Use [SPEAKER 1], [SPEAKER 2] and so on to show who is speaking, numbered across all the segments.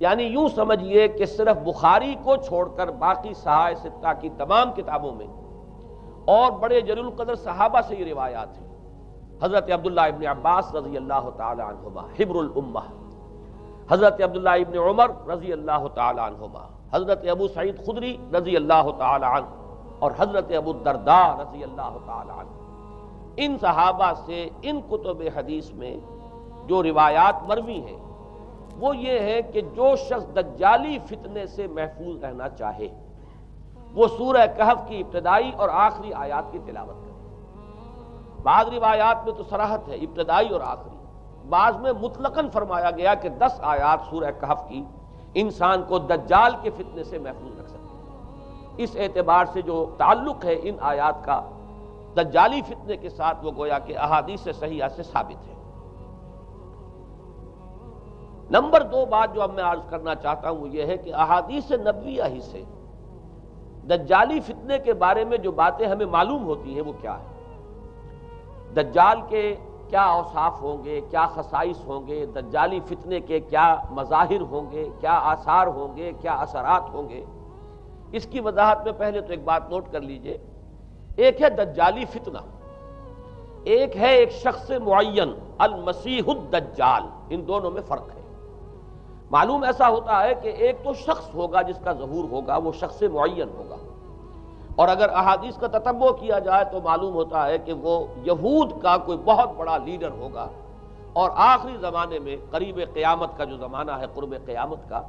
[SPEAKER 1] یعنی یوں سمجھیے کہ صرف بخاری کو چھوڑ کر باقی صحائح ستہ کی تمام کتابوں میں اور بڑے جلیل القدر صحابہ سے یہ روایات ہیں۔ حضرت عبداللہ ابن عباس رضی اللہ تعالی عنہما حبر الامہ، حضرت عبداللہ ابن عمر رضی اللہ تعالی عنہما، حضرت ابو سعید خدری رضی اللہ تعالی عنہ اور حضرت ابو الدرداء رضی اللہ تعالی عنہ، ان صحابہ سے ان کتب حدیث میں جو روایات مروی ہیں وہ یہ ہے کہ جو شخص دجالی فتنے سے محفوظ رہنا چاہے وہ سورہ کہف کی ابتدائی اور آخری آیات کی تلاوت کرے۔ بعض روایات میں تو صراحت ہے ابتدائی اور آخری، بعض میں مطلقاً فرمایا گیا کہ 10 آیات سورہ کہف کی انسان کو دجال کے فتنے سے محفوظ رکھ سکتے ہیں۔ اس اعتبار سے جو تعلق ہے ان آیات کا دجالی فتنے کے ساتھ وہ گویا کہ احادیث صحیحہ سے ثابت ہے۔ نمبر 2 بات جو اب میں عرض کرنا چاہتا ہوں وہ یہ ہے کہ احادیث نبویہ ہی سے دجالی فتنے کے بارے میں جو باتیں ہمیں معلوم ہوتی ہیں وہ کیا ہے، دجال کے کیا اوصاف ہوں گے، کیا خصائص ہوں گے، دجالی فتنے کے کیا مظاہر ہوں گے، کیا آثار ہوں گے، کیا اثرات ہوں گے۔ اس کی وضاحت میں پہلے تو ایک بات نوٹ کر لیجئے، ایک ہے دجالی فتنہ، ایک ہے ایک شخص معین المسیح الدجال، ان دونوں میں فرق ہے۔ معلوم ایسا ہوتا ہے کہ ایک تو شخص ہوگا جس کا ظہور ہوگا، وہ شخص معین ہوگا، اور اگر احادیث کا تتبع کیا جائے تو معلوم ہوتا ہے کہ وہ یہود کا کوئی بہت بڑا لیڈر ہوگا، اور آخری زمانے میں قریب قیامت کا جو زمانہ ہے، قرب قیامت کا،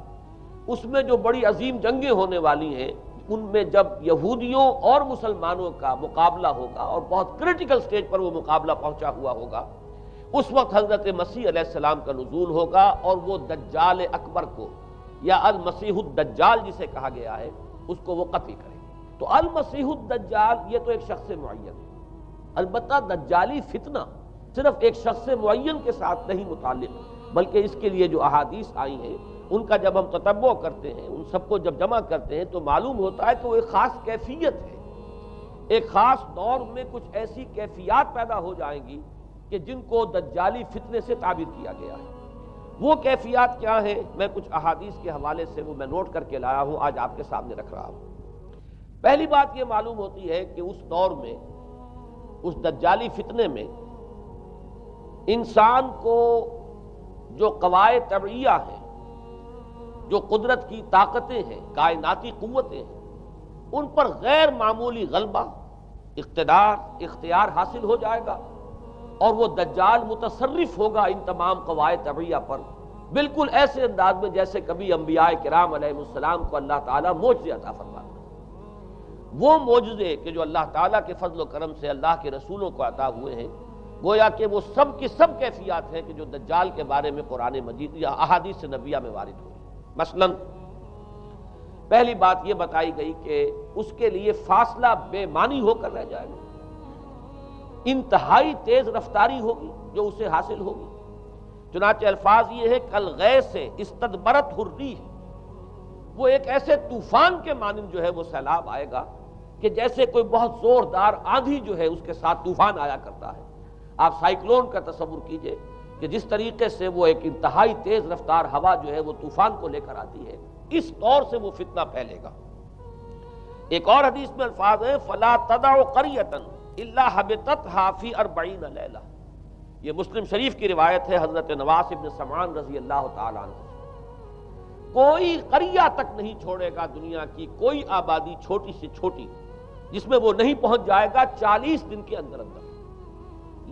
[SPEAKER 1] اس میں جو بڑی عظیم جنگیں ہونے والی ہیں ان میں جب یہودیوں اور مسلمانوں کا مقابلہ ہوگا اور بہت کرٹیکل سٹیج پر وہ مقابلہ پہنچا ہوا ہوگا، اس وقت حضرت مسیح علیہ السلام کا نزول ہوگا اور وہ دجال اکبر کو یا المسیح الدجال جسے کہا گیا ہے اس کو وہ قتل کرے۔ تو المسیح الدجال یہ تو ایک شخص معین ہے، البتہ دجالی فتنہ صرف ایک شخص معین کے ساتھ نہیں متعلق، بلکہ اس کے لیے جو احادیث آئی ہیں ان کا جب ہم تتبع کرتے ہیں، ان سب کو جب جمع کرتے ہیں تو معلوم ہوتا ہے کہ وہ ایک خاص کیفیت ہے، ایک خاص دور میں کچھ ایسی کیفیات پیدا ہو جائیں گی کہ جن کو دجالی فتنے سے تعبیر کیا گیا ہے۔ وہ کیفیات کیا ہیں، میں کچھ احادیث کے حوالے سے وہ میں نوٹ کر کے لایا ہوں، آج آپ کے سامنے رکھ رہا ہوں۔ پہلی بات یہ معلوم ہوتی ہے کہ اس دور میں، اس دجالی فتنے میں، انسان کو جو قواعد طبعیہ ہیں، جو قدرت کی طاقتیں ہیں، کائناتی قوتیں ہیں، ان پر غیر معمولی غلبہ، اقتدار، اختیار حاصل ہو جائے گا، اور وہ دجال متصرف ہوگا ان تمام قواعد طبعیہ پر، بالکل ایسے انداز میں جیسے کبھی انبیاء کرام علیہ السلام کو اللہ تعالیٰ معجزے عطا فرماتا ہے۔ وہ معجزے کہ جو اللہ تعالیٰ کے فضل و کرم سے اللہ کے رسولوں کو عطا ہوئے ہیں، گویا کہ وہ سب کی سب کیفیات ہیں کہ جو دجال کے بارے میں قرآن مجید یا احادیث نبویہ میں وارد ہوئی۔ مثلا پہلی بات یہ بتائی گئی کہ اس کے لیے فاصلہ بے معنی ہو کر رہ جائے گا، انتہائی تیز رفتاری ہوگی جو اسے حاصل ہوگی۔ چنانچہ الفاظ یہ ہے کالغیث استدبرت الريح، وہ ایک ایسے طوفان کے مانند جو ہے وہ سیلاب آئے گا کہ جیسے کوئی بہت زوردار آندھی جو ہے اس کے ساتھ طوفان آیا کرتا ہے۔ آپ سائیکلون کا تصور کیجئے کہ جس طریقے سے وہ ایک انتہائی تیز رفتار ہوا جو ہے وہ طوفان کو لے کر آتی ہے، اس طور سے وہ فتنہ پھیلے گا۔ ایک اور حدیث میں الفاظ ہے فلا تدع قریۃ الا حبطتها فی 40 لیلہ، یہ مسلم شریف کی روایت ہے حضرت نواس ابن سمعان رضی اللہ تعالیٰ عنہ۔ کوئی قریہ تک نہیں چھوڑے گا دنیا کی کوئی آبادی چھوٹی سے چھوٹی جس میں وہ نہیں پہنچ جائے گا 40 دن کے اندر اندر۔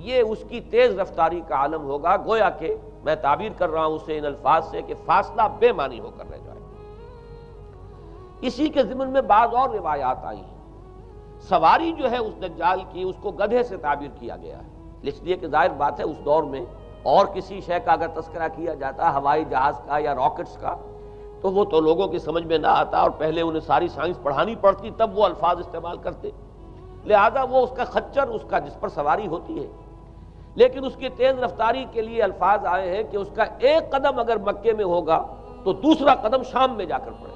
[SPEAKER 1] یہ اس کی تیز رفتاری کا عالم ہوگا، گویا کہ میں تعبیر کر رہا ہوں اسے ان الفاظ سے کہ فاصلہ بے معنی ہو کر رہ جائے گا۔ اسی کے ضمن میں بعض اور روایات آئی ہیں۔ سواری جو ہے اس دجال کی اس کو گدھے سے تعبیر کیا گیا ہے، اس لیے کہ ظاہر بات ہے اس دور میں اور کسی شے کا اگر تذکرہ کیا جاتا ہوائی جہاز کا یا راکٹس کا تو وہ تو لوگوں کی سمجھ میں نہ آتا، اور پہلے انہیں ساری سائنس پڑھانی پڑتی تب وہ الفاظ استعمال کرتے، لہذا وہ اس کا خچر، اس کا جس پر سواری ہوتی ہے، لیکن اس کی تیز رفتاری کے لیے الفاظ آئے ہیں کہ اس کا ایک قدم اگر مکے میں ہوگا تو دوسرا قدم شام میں جا کر پڑے،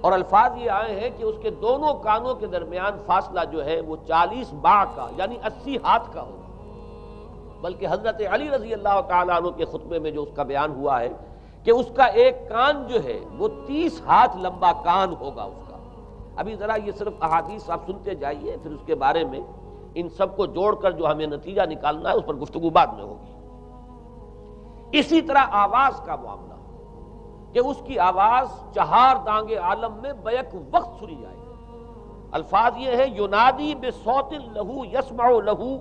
[SPEAKER 1] اور الفاظ یہ آئے ہیں کہ اس کے دونوں کانوں کے درمیان فاصلہ جو ہے وہ 40 باع کا یعنی 80 ہاتھ کا ہوگا۔ بلکہ حضرت علی رضی اللہ تعالیٰ عنہ کے خطبے میں جو اس کا بیان ہوا ہے کہ اس کا ایک کان جو ہے وہ 30 ہاتھ لمبا کان ہوگا اس کا. ابھی ذرا یہ صرف احادیث آپ سنتے جائیے، پھر اس کے بارے میں ان سب کو جوڑ کر جو ہمیں نتیجہ نکالنا ہے اس پر گفتگو بعد میں ہوگی. اسی طرح آواز کا معاملہ کہ اس کی آواز 4 دانگ عالم میں بیک وقت سنی جائے گی. الفاظ یہ ہے ینادی بصوت لہو یسمع لہو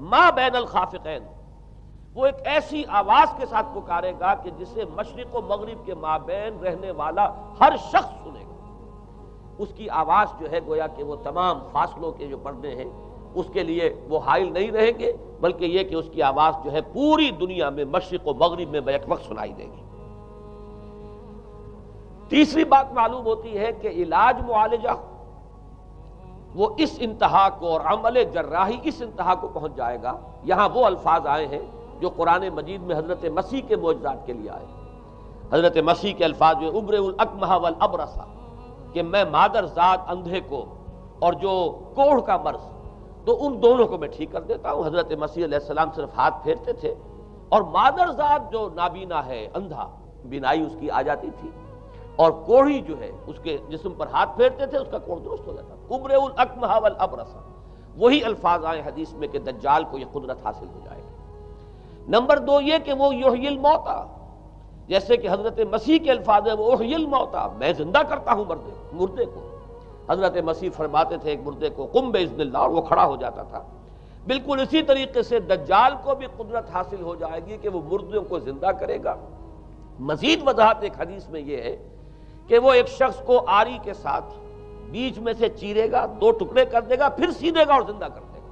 [SPEAKER 1] ما بین الخافقین، وہ ایک ایسی آواز کے ساتھ پکارے گا کہ جسے مشرق و مغرب کے مابین رہنے والا ہر شخص سنے گا. اس کی آواز جو ہے گویا کہ وہ تمام فاصلوں کے جو پردے ہیں اس کے لیے وہ حائل نہیں رہیں گے، بلکہ یہ کہ اس کی آواز جو ہے پوری دنیا میں مشرق و مغرب میں بیک وقت سنائی دے گی. تیسری بات معلوم ہوتی ہے کہ علاج معالجہ وہ اس انتہا کو اور عمل جراحی اس انتہا کو پہنچ جائے گا. یہاں وہ الفاظ آئے ہیں جو قرآن مجید میں حضرت مسیح کے معجزات کے لیے آئے. حضرت مسیح کے الفاظ جو ابرئ الاکمہ والابرص، کہ میں مادر ذات اندھے کو اور جو کوڑھ کا مرض تو ان دونوں کو میں ٹھیک کر دیتا ہوں. حضرت مسیح علیہ السلام صرف ہاتھ پھیرتے تھے اور مادر ذات جو نابینا ہے، اندھا، بینائی اس کی آ جاتی تھی، اور کوڑھی جو ہے اس کے جسم پر ہاتھ پھیرتے تھے اس کا کوڑھ درست ہو جاتا تھا. ابرئ الاکمہ والابرص، وہی الفاظ آئے حدیث میں کہ دجال کو یہ قدرت حاصل ہو جائے گی. نمبر 2 یہ کہ وہ یحیی الموتیٰ، جیسے کہ حضرت مسیح کے الفاظ ہیں وہ احیی الموتیٰ، میں زندہ کرتا ہوں مردے کو. حضرت مسیح فرماتے تھے ایک مردے کو قم باذن اللہ، اور وہ کھڑا ہو جاتا تھا. بالکل اسی طریقے سے دجال کو بھی قدرت حاصل ہو جائے گی کہ وہ مردوں کو زندہ کرے گا. مزید وضاحت ایک حدیث میں یہ ہے کہ وہ ایک شخص کو آری کے ساتھ بیچ میں سے چیرے گا، 2 ٹکڑے کر دے گا، پھر سیدھے گا اور زندہ کر دے گا.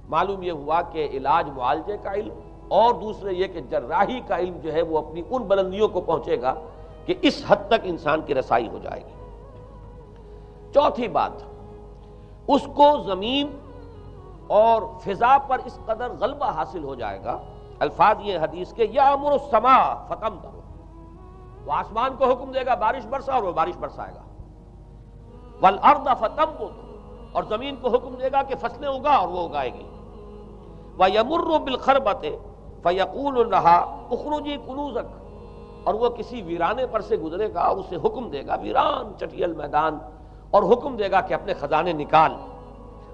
[SPEAKER 1] معلوم یہ ہوا کہ علاج معالجے کا علم اور دوسرے یہ کہ جراحی کا علم جو ہے وہ اپنی ان بلندیوں کو پہنچے گا کہ اس حد تک انسان کی رسائی ہو جائے گی. چوتھی بات، اس کو زمین اور فضا پر اس قدر غلبہ حاصل ہو جائے گا. الفاظ یہ حدیث کے یامر السماء فتمطر، وہ آسمان کو حکم دے گا بارش برسا اور وہ بارش برسائے گا. والارض فتنبت، اور زمین کو حکم دے گا کہ فصلیں اگا اور وہ اگائے گی. وَيَمُرُّ بِالْخَرْبَةِ فَيَقُولُ لَهَا اُخْرُجِي كُنُوزَكَ، اور وہ کسی ویرانے پر سے گزرے گا اور اسے حکم دے گا، ویران چٹیل میدان، اور حکم دے گا کہ اپنے خزانے نکال.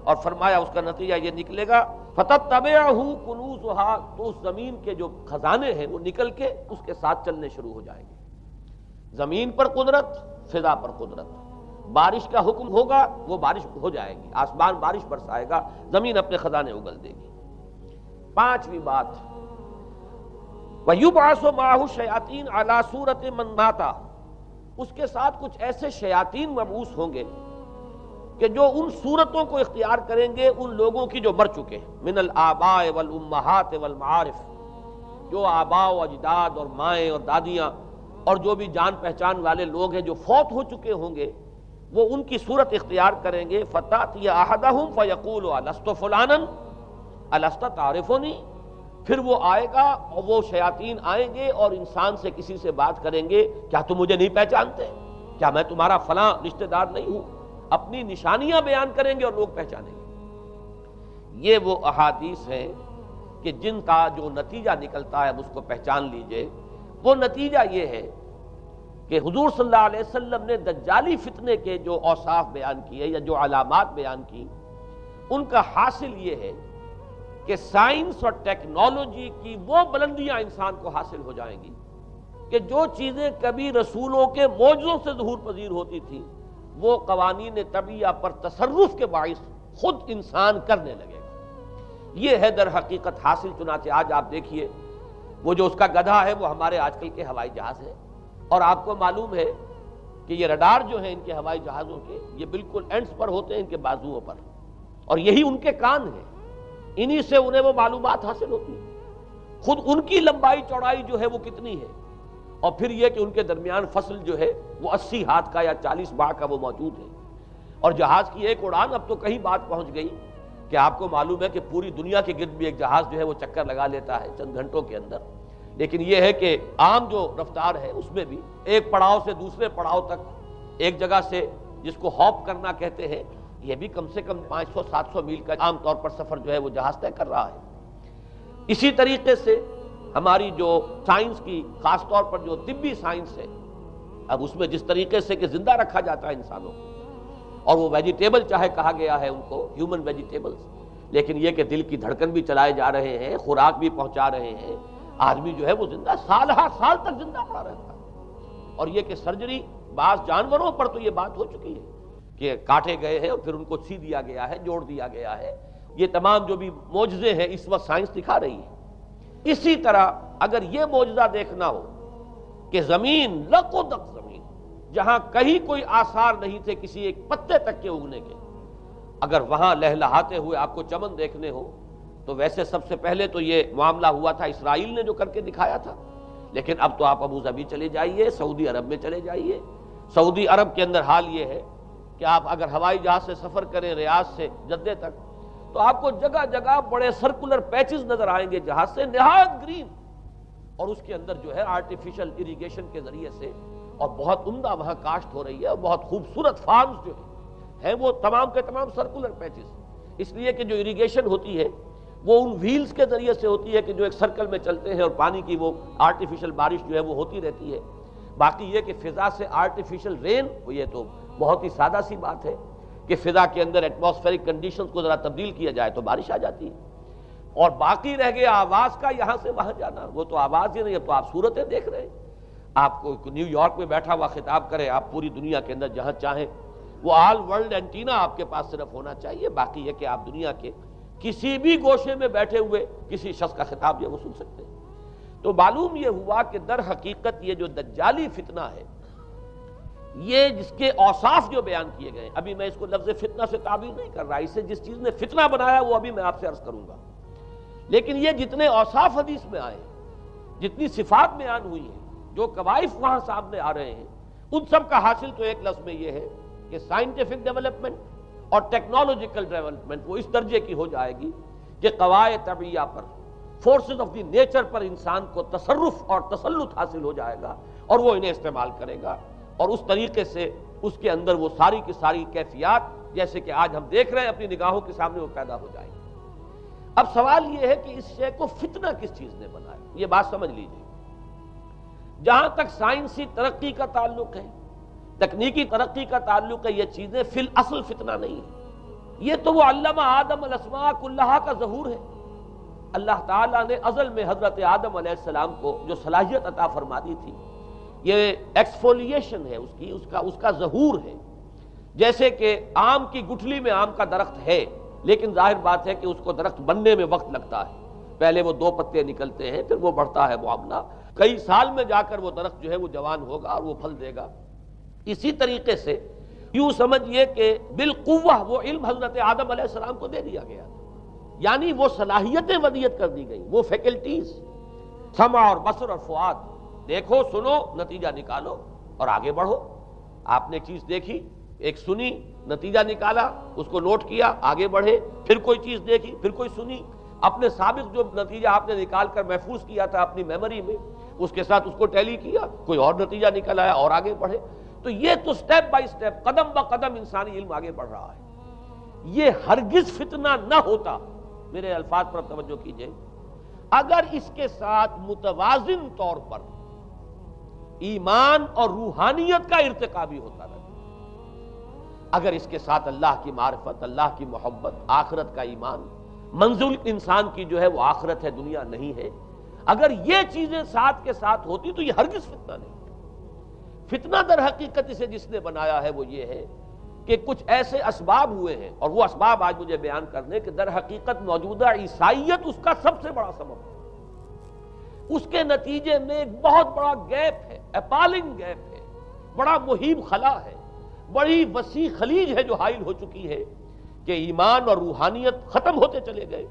[SPEAKER 1] اور فرمایا اس کا نتیجہ یہ نکلے گا فَتَتَّبِعُهُ كُنُوزُهَا، تو اس زمین کے جو خزانے ہیں وہ نکل کے اس کے ساتھ چلنے شروع ہو جائیں گے. زمین پر قدرت، فضا پر قدرت. بارش کا حکم ہوگا وہ بارش ہو جائے گی، آسمان بارش برسائے گا، زمین اپنے خزانے اگل دے گی. پانچویں بات، وَيُبْعَثُ مَعَهُ الشَّيَاطِينُ عَلَى صُورَةِ مَن مَاتَ، اس کے ساتھ کچھ ایسے شیاطین مبعوث ہوں گے کہ جو ان صورتوں کو اختیار کریں گے ان لوگوں کی جو مر چکے ہیں. من الآباء والأمہات والمعارف، جو آباء و اجداد اور مائیں اور دادیاں اور جو بھی جان پہچان والے لوگ ہیں جو فوت ہو چکے ہوں گے، وہ ان کی صورت اختیار کریں گے. فَتَأْتِيَ أَحَدَهُمْ فَيَقُولُ أَلَسْتُ فُلَانًا أَلَسْتَ تَعْرِفُنِي، پھر وہ آئے گا اور وہ شیاطین آئیں گے اور انسان سے کسی سے بات کریں گے، کیا تم مجھے نہیں پہچانتے؟ کیا میں تمہارا فلاں رشتہ دار نہیں ہوں؟ اپنی نشانیاں بیان کریں گے اور لوگ پہچانیں گے. یہ وہ احادیث ہیں کہ جن کا جو نتیجہ نکلتا ہے اس کو پہچان لیجئے. وہ نتیجہ یہ ہے کہ حضور صلی اللہ علیہ وسلم نے دجالی فتنے کے جو اوصاف بیان کیے یا جو علامات بیان کی، ان کا حاصل یہ ہے کہ سائنس اور ٹیکنالوجی کی وہ بلندیاں انسان کو حاصل ہو جائیں گی کہ جو چیزیں کبھی رسولوں کے معجزوں سے ظہور پذیر ہوتی تھیں وہ قوانین طبیعہ پر تصرف کے باعث خود انسان کرنے لگے گا. یہ ہے در حقیقت حاصل. چنانچہ آج آپ دیکھیے وہ جو اس کا گدھا ہے وہ ہمارے آج کل کے ہوائی جہاز ہے، اور آپ کو معلوم ہے کہ یہ رڈار جو ہیں ان کے ہوائی جہازوں کے، یہ بالکل اینڈز پر ہوتے ہیں ان کے بازوؤں پر، اور یہی ان کے کان ہیں، انہی سے انہیں وہ معلومات حاصل ہوتی ہیں. خود ان کی لمبائی چوڑائی جو ہے وہ کتنی ہے، اور پھر یہ کہ ان کے درمیان فصل جو ہے وہ 80 ہاتھ کا یا 40 باہ کا وہ موجود ہے. اور جہاز کی ایک اڑان اب تو کہیں بات پہنچ گئی کہ آپ کو معلوم ہے کہ پوری دنیا کے گرد بھی ایک جہاز جو ہے وہ چکر لگا لیتا ہے چند گھنٹوں کے اندر. لیکن یہ ہے کہ عام جو رفتار ہے اس میں بھی ایک پڑاؤ سے دوسرے پڑاؤ تک، ایک جگہ سے جس کو ہاپ کرنا کہتے ہیں، یہ بھی کم سے کم 500-700 میل کا عام طور پر سفر جو ہے وہ جہاز طے کر رہا ہے. اسی طریقے سے ہماری جو سائنس کی خاص طور پر جو طبی سائنس ہے، اب اس میں جس طریقے سے کہ زندہ رکھا جاتا ہے انسانوں کو، اور وہ ویجیٹیبل چاہے کہا گیا ہے ان کو ہیومن ویجیٹیبلز، لیکن یہ کہ دل کی دھڑکن بھی چلائے جا رہے ہیں، خوراک بھی پہنچا رہے ہیں، آدمی جو ہے وہ زندہ سال ہر سال تک زندہ پڑا رہتا ہے۔ اور یہ کہ سرجری بعض جانوروں پر تو یہ بات ہو چکی ہے کہ کاٹے گئے ہیں اور پھر ان کو سی دیا گیا ہے، جوڑ دیا گیا ہے۔ یہ تمام جو بھی معجزے ہیں اس وقت سائنس دکھا رہی ہے۔ اسی طرح اگر یہ معجزہ دیکھنا ہو کہ زمین لقدق زمین، جہاں کہیں کوئی آثار نہیں تھے کسی ایک پتے تک کے اگنے کے، اگر وہاں لہلہاتے ہوئے آپ کو چمن دیکھنے ہو تو ویسے سب سے پہلے تو یہ معاملہ ہوا تھا اسرائیل نے جو کر کے دکھایا تھا، لیکن اب تو آپ ابو ظبی چلے جائیے، سعودی عرب میں چلے جائیے۔ سعودی عرب کے اندر حال یہ ہے کہ آپ اگر ہوائی جہاز سے سفر کریں ریاض سے جدہ تک تو آپ کو جگہ جگہ بڑے سرکولر پیچز نظر آئیں گے جہاز سے، نہایت گرین، اور اس کے اندر جو ہے آرٹیفیشل اریگیشن کے ذریعے سے اور بہت عمدہ وہاں کاشت ہو رہی ہے، اور بہت خوبصورت فارمز جو ہیں وہ تمام کے تمام سرکولر پیچز، اس لیے کہ جو اریگیشن ہوتی ہے وہ ان ویلز کے ذریعے سے ہوتی ہے کہ جو ایک سرکل میں چلتے ہیں اور پانی کی وہ آرٹیفیشل بارش جو ہے وہ ہوتی رہتی ہے۔ باقی یہ کہ فضا سے آرٹیفیشل رین، یہ تو بہت ہی سادہ سی بات ہے کہ فضا کے اندر ایٹماسفیرک کنڈیشنز کو ذرا تبدیل کیا جائے تو بارش آ جاتی ہے۔ اور باقی رہ گیا آواز کا یہاں سے وہاں جانا، وہ تو آواز ہی نہیں، اب تو آپ صورتیں دیکھ رہے ہیں۔ آپ کو نیو یارک میں بیٹھا ہوا خطاب کرے، آپ پوری دنیا کے اندر جہاں چاہیں، وہ آل ورلڈ اینٹینا آپ کے پاس صرف ہونا چاہیے، باقی یہ کہ آپ دنیا کے کسی بھی گوشے میں بیٹھے ہوئے کسی شخص کا خطاب یہ وہ سن سکتے ہیں۔ تو معلوم یہ ہوا کہ در حقیقت یہ جو دجالی فتنہ ہے، یہ جس کے اوصاف جو بیان کیے گئے، ابھی میں اس کو لفظ فتنہ سے تعبیر نہیں کر رہا، اسے جس چیز نے فتنہ بنایا وہ ابھی میں آپ سے عرض کروں گا، لیکن یہ جتنے اوصاف حدیث میں آئے، جتنی صفات بیان ہوئی ہیں، جو کوائف وہاں سامنے آ رہے ہیں، ان سب کا حاصل تو ایک لفظ میں یہ ہے کہ سائنٹیفک ڈیولپمنٹ اور ٹیکنالوجیکل ڈیولپمنٹ وہ اس درجے کی ہو جائے گی کہ قواعد طبیعہ پر، فورسز آف دی نیچر پر انسان کو تصرف اور تسلط حاصل ہو جائے گا، اور وہ انہیں استعمال کرے گا، اور اس طریقے سے اس کے اندر وہ ساری کی ساری کیفیات جیسے کہ آج ہم دیکھ رہے ہیں اپنی نگاہوں کے سامنے وہ پیدا ہو جائیں گی۔ اب سوال یہ ہے کہ اس شے کو فتنہ کس چیز نے بنایا، یہ بات سمجھ لیجیے۔ جہاں تک سائنسی ترقی کا تعلق ہے، تکنیکی ترقی کا تعلق ہے، یہ چیزیں فی الاصل فتنہ نہیں ہے، یہ تو وہ علم آدم الاسماء کلہا کا ظہور ہے۔ اللہ تعالیٰ نے ازل میں حضرت آدم علیہ السلام کو جو صلاحیت عطا فرما دی تھی، یہ ایکسفولیشن ہے اس کا ظہور ہے۔ جیسے کہ آم کی گٹھلی میں آم کا درخت ہے، لیکن ظاہر بات ہے کہ اس کو درخت بننے میں وقت لگتا ہے، پہلے وہ 2 پتے نکلتے ہیں، پھر وہ بڑھتا ہے معاملہ، کئی سال میں جا کر وہ درخت جو ہے وہ جوان ہوگا اور وہ پھل دے گا۔ اسی طریقے سے یوں سمجھئے کہ بالقوہ وہ علم حضرت آدم علیہ السلام کو دے دیا گیا، یعنی وہ صلاحیتیں ودیت کر دی گئیں، وہ فیکلٹیز، سمع اور بصر اور فؤاد، دیکھو سنو نتیجہ نکالو اور آگے بڑھو۔ آپ نے چیز دیکھی، ایک سنی، نتیجہ نکالا، اس کو نوٹ کیا، آگے بڑھے، پھر کوئی چیز دیکھی، پھر کوئی سنی، اپنے سابق جو نتیجہ آپ نے نکال کر محفوظ کیا تھا اپنی میموری میں، اس کے ساتھ اس کو ٹیلی کیا، کوئی اور نتیجہ نکل آیا اور آگے بڑھے۔ تو یہ تو سٹیپ بائی سٹیپ، قدم با قدم انسانی علم آگے بڑھ رہا ہے۔ یہ ہرگز فتنہ نہ ہوتا، میرے الفاظ پر توجہ کیجئے، اگر اس کے ساتھ متوازن طور پر ایمان اور روحانیت کا ارتقا بھی ہوتا رہتا، اگر اس کے ساتھ اللہ کی معرفت، اللہ کی محبت، آخرت کا ایمان، منزل انسان کی جو ہے وہ آخرت ہے، دنیا نہیں ہے، اگر یہ چیزیں ساتھ کے ساتھ ہوتی تو یہ ہرگز فتنہ نہیں۔ فتنہ در حقیقت اسے جس نے بنایا ہے وہ یہ ہے کہ کچھ ایسے اسباب ہوئے ہیں، اور وہ اسباب آج مجھے بیان کرنے کہ در حقیقت موجودہ عیسائیت اس کا سب سے بڑا سبب ہے۔ اس کے نتیجے میں ایک بہت بڑا گیپ ہے، اپالنگ گیپ ہے، بڑا مہیب خلا ہے، بڑی وسیع خلیج ہے جو حائل ہو چکی ہے کہ ایمان اور روحانیت ختم ہوتے چلے گئے،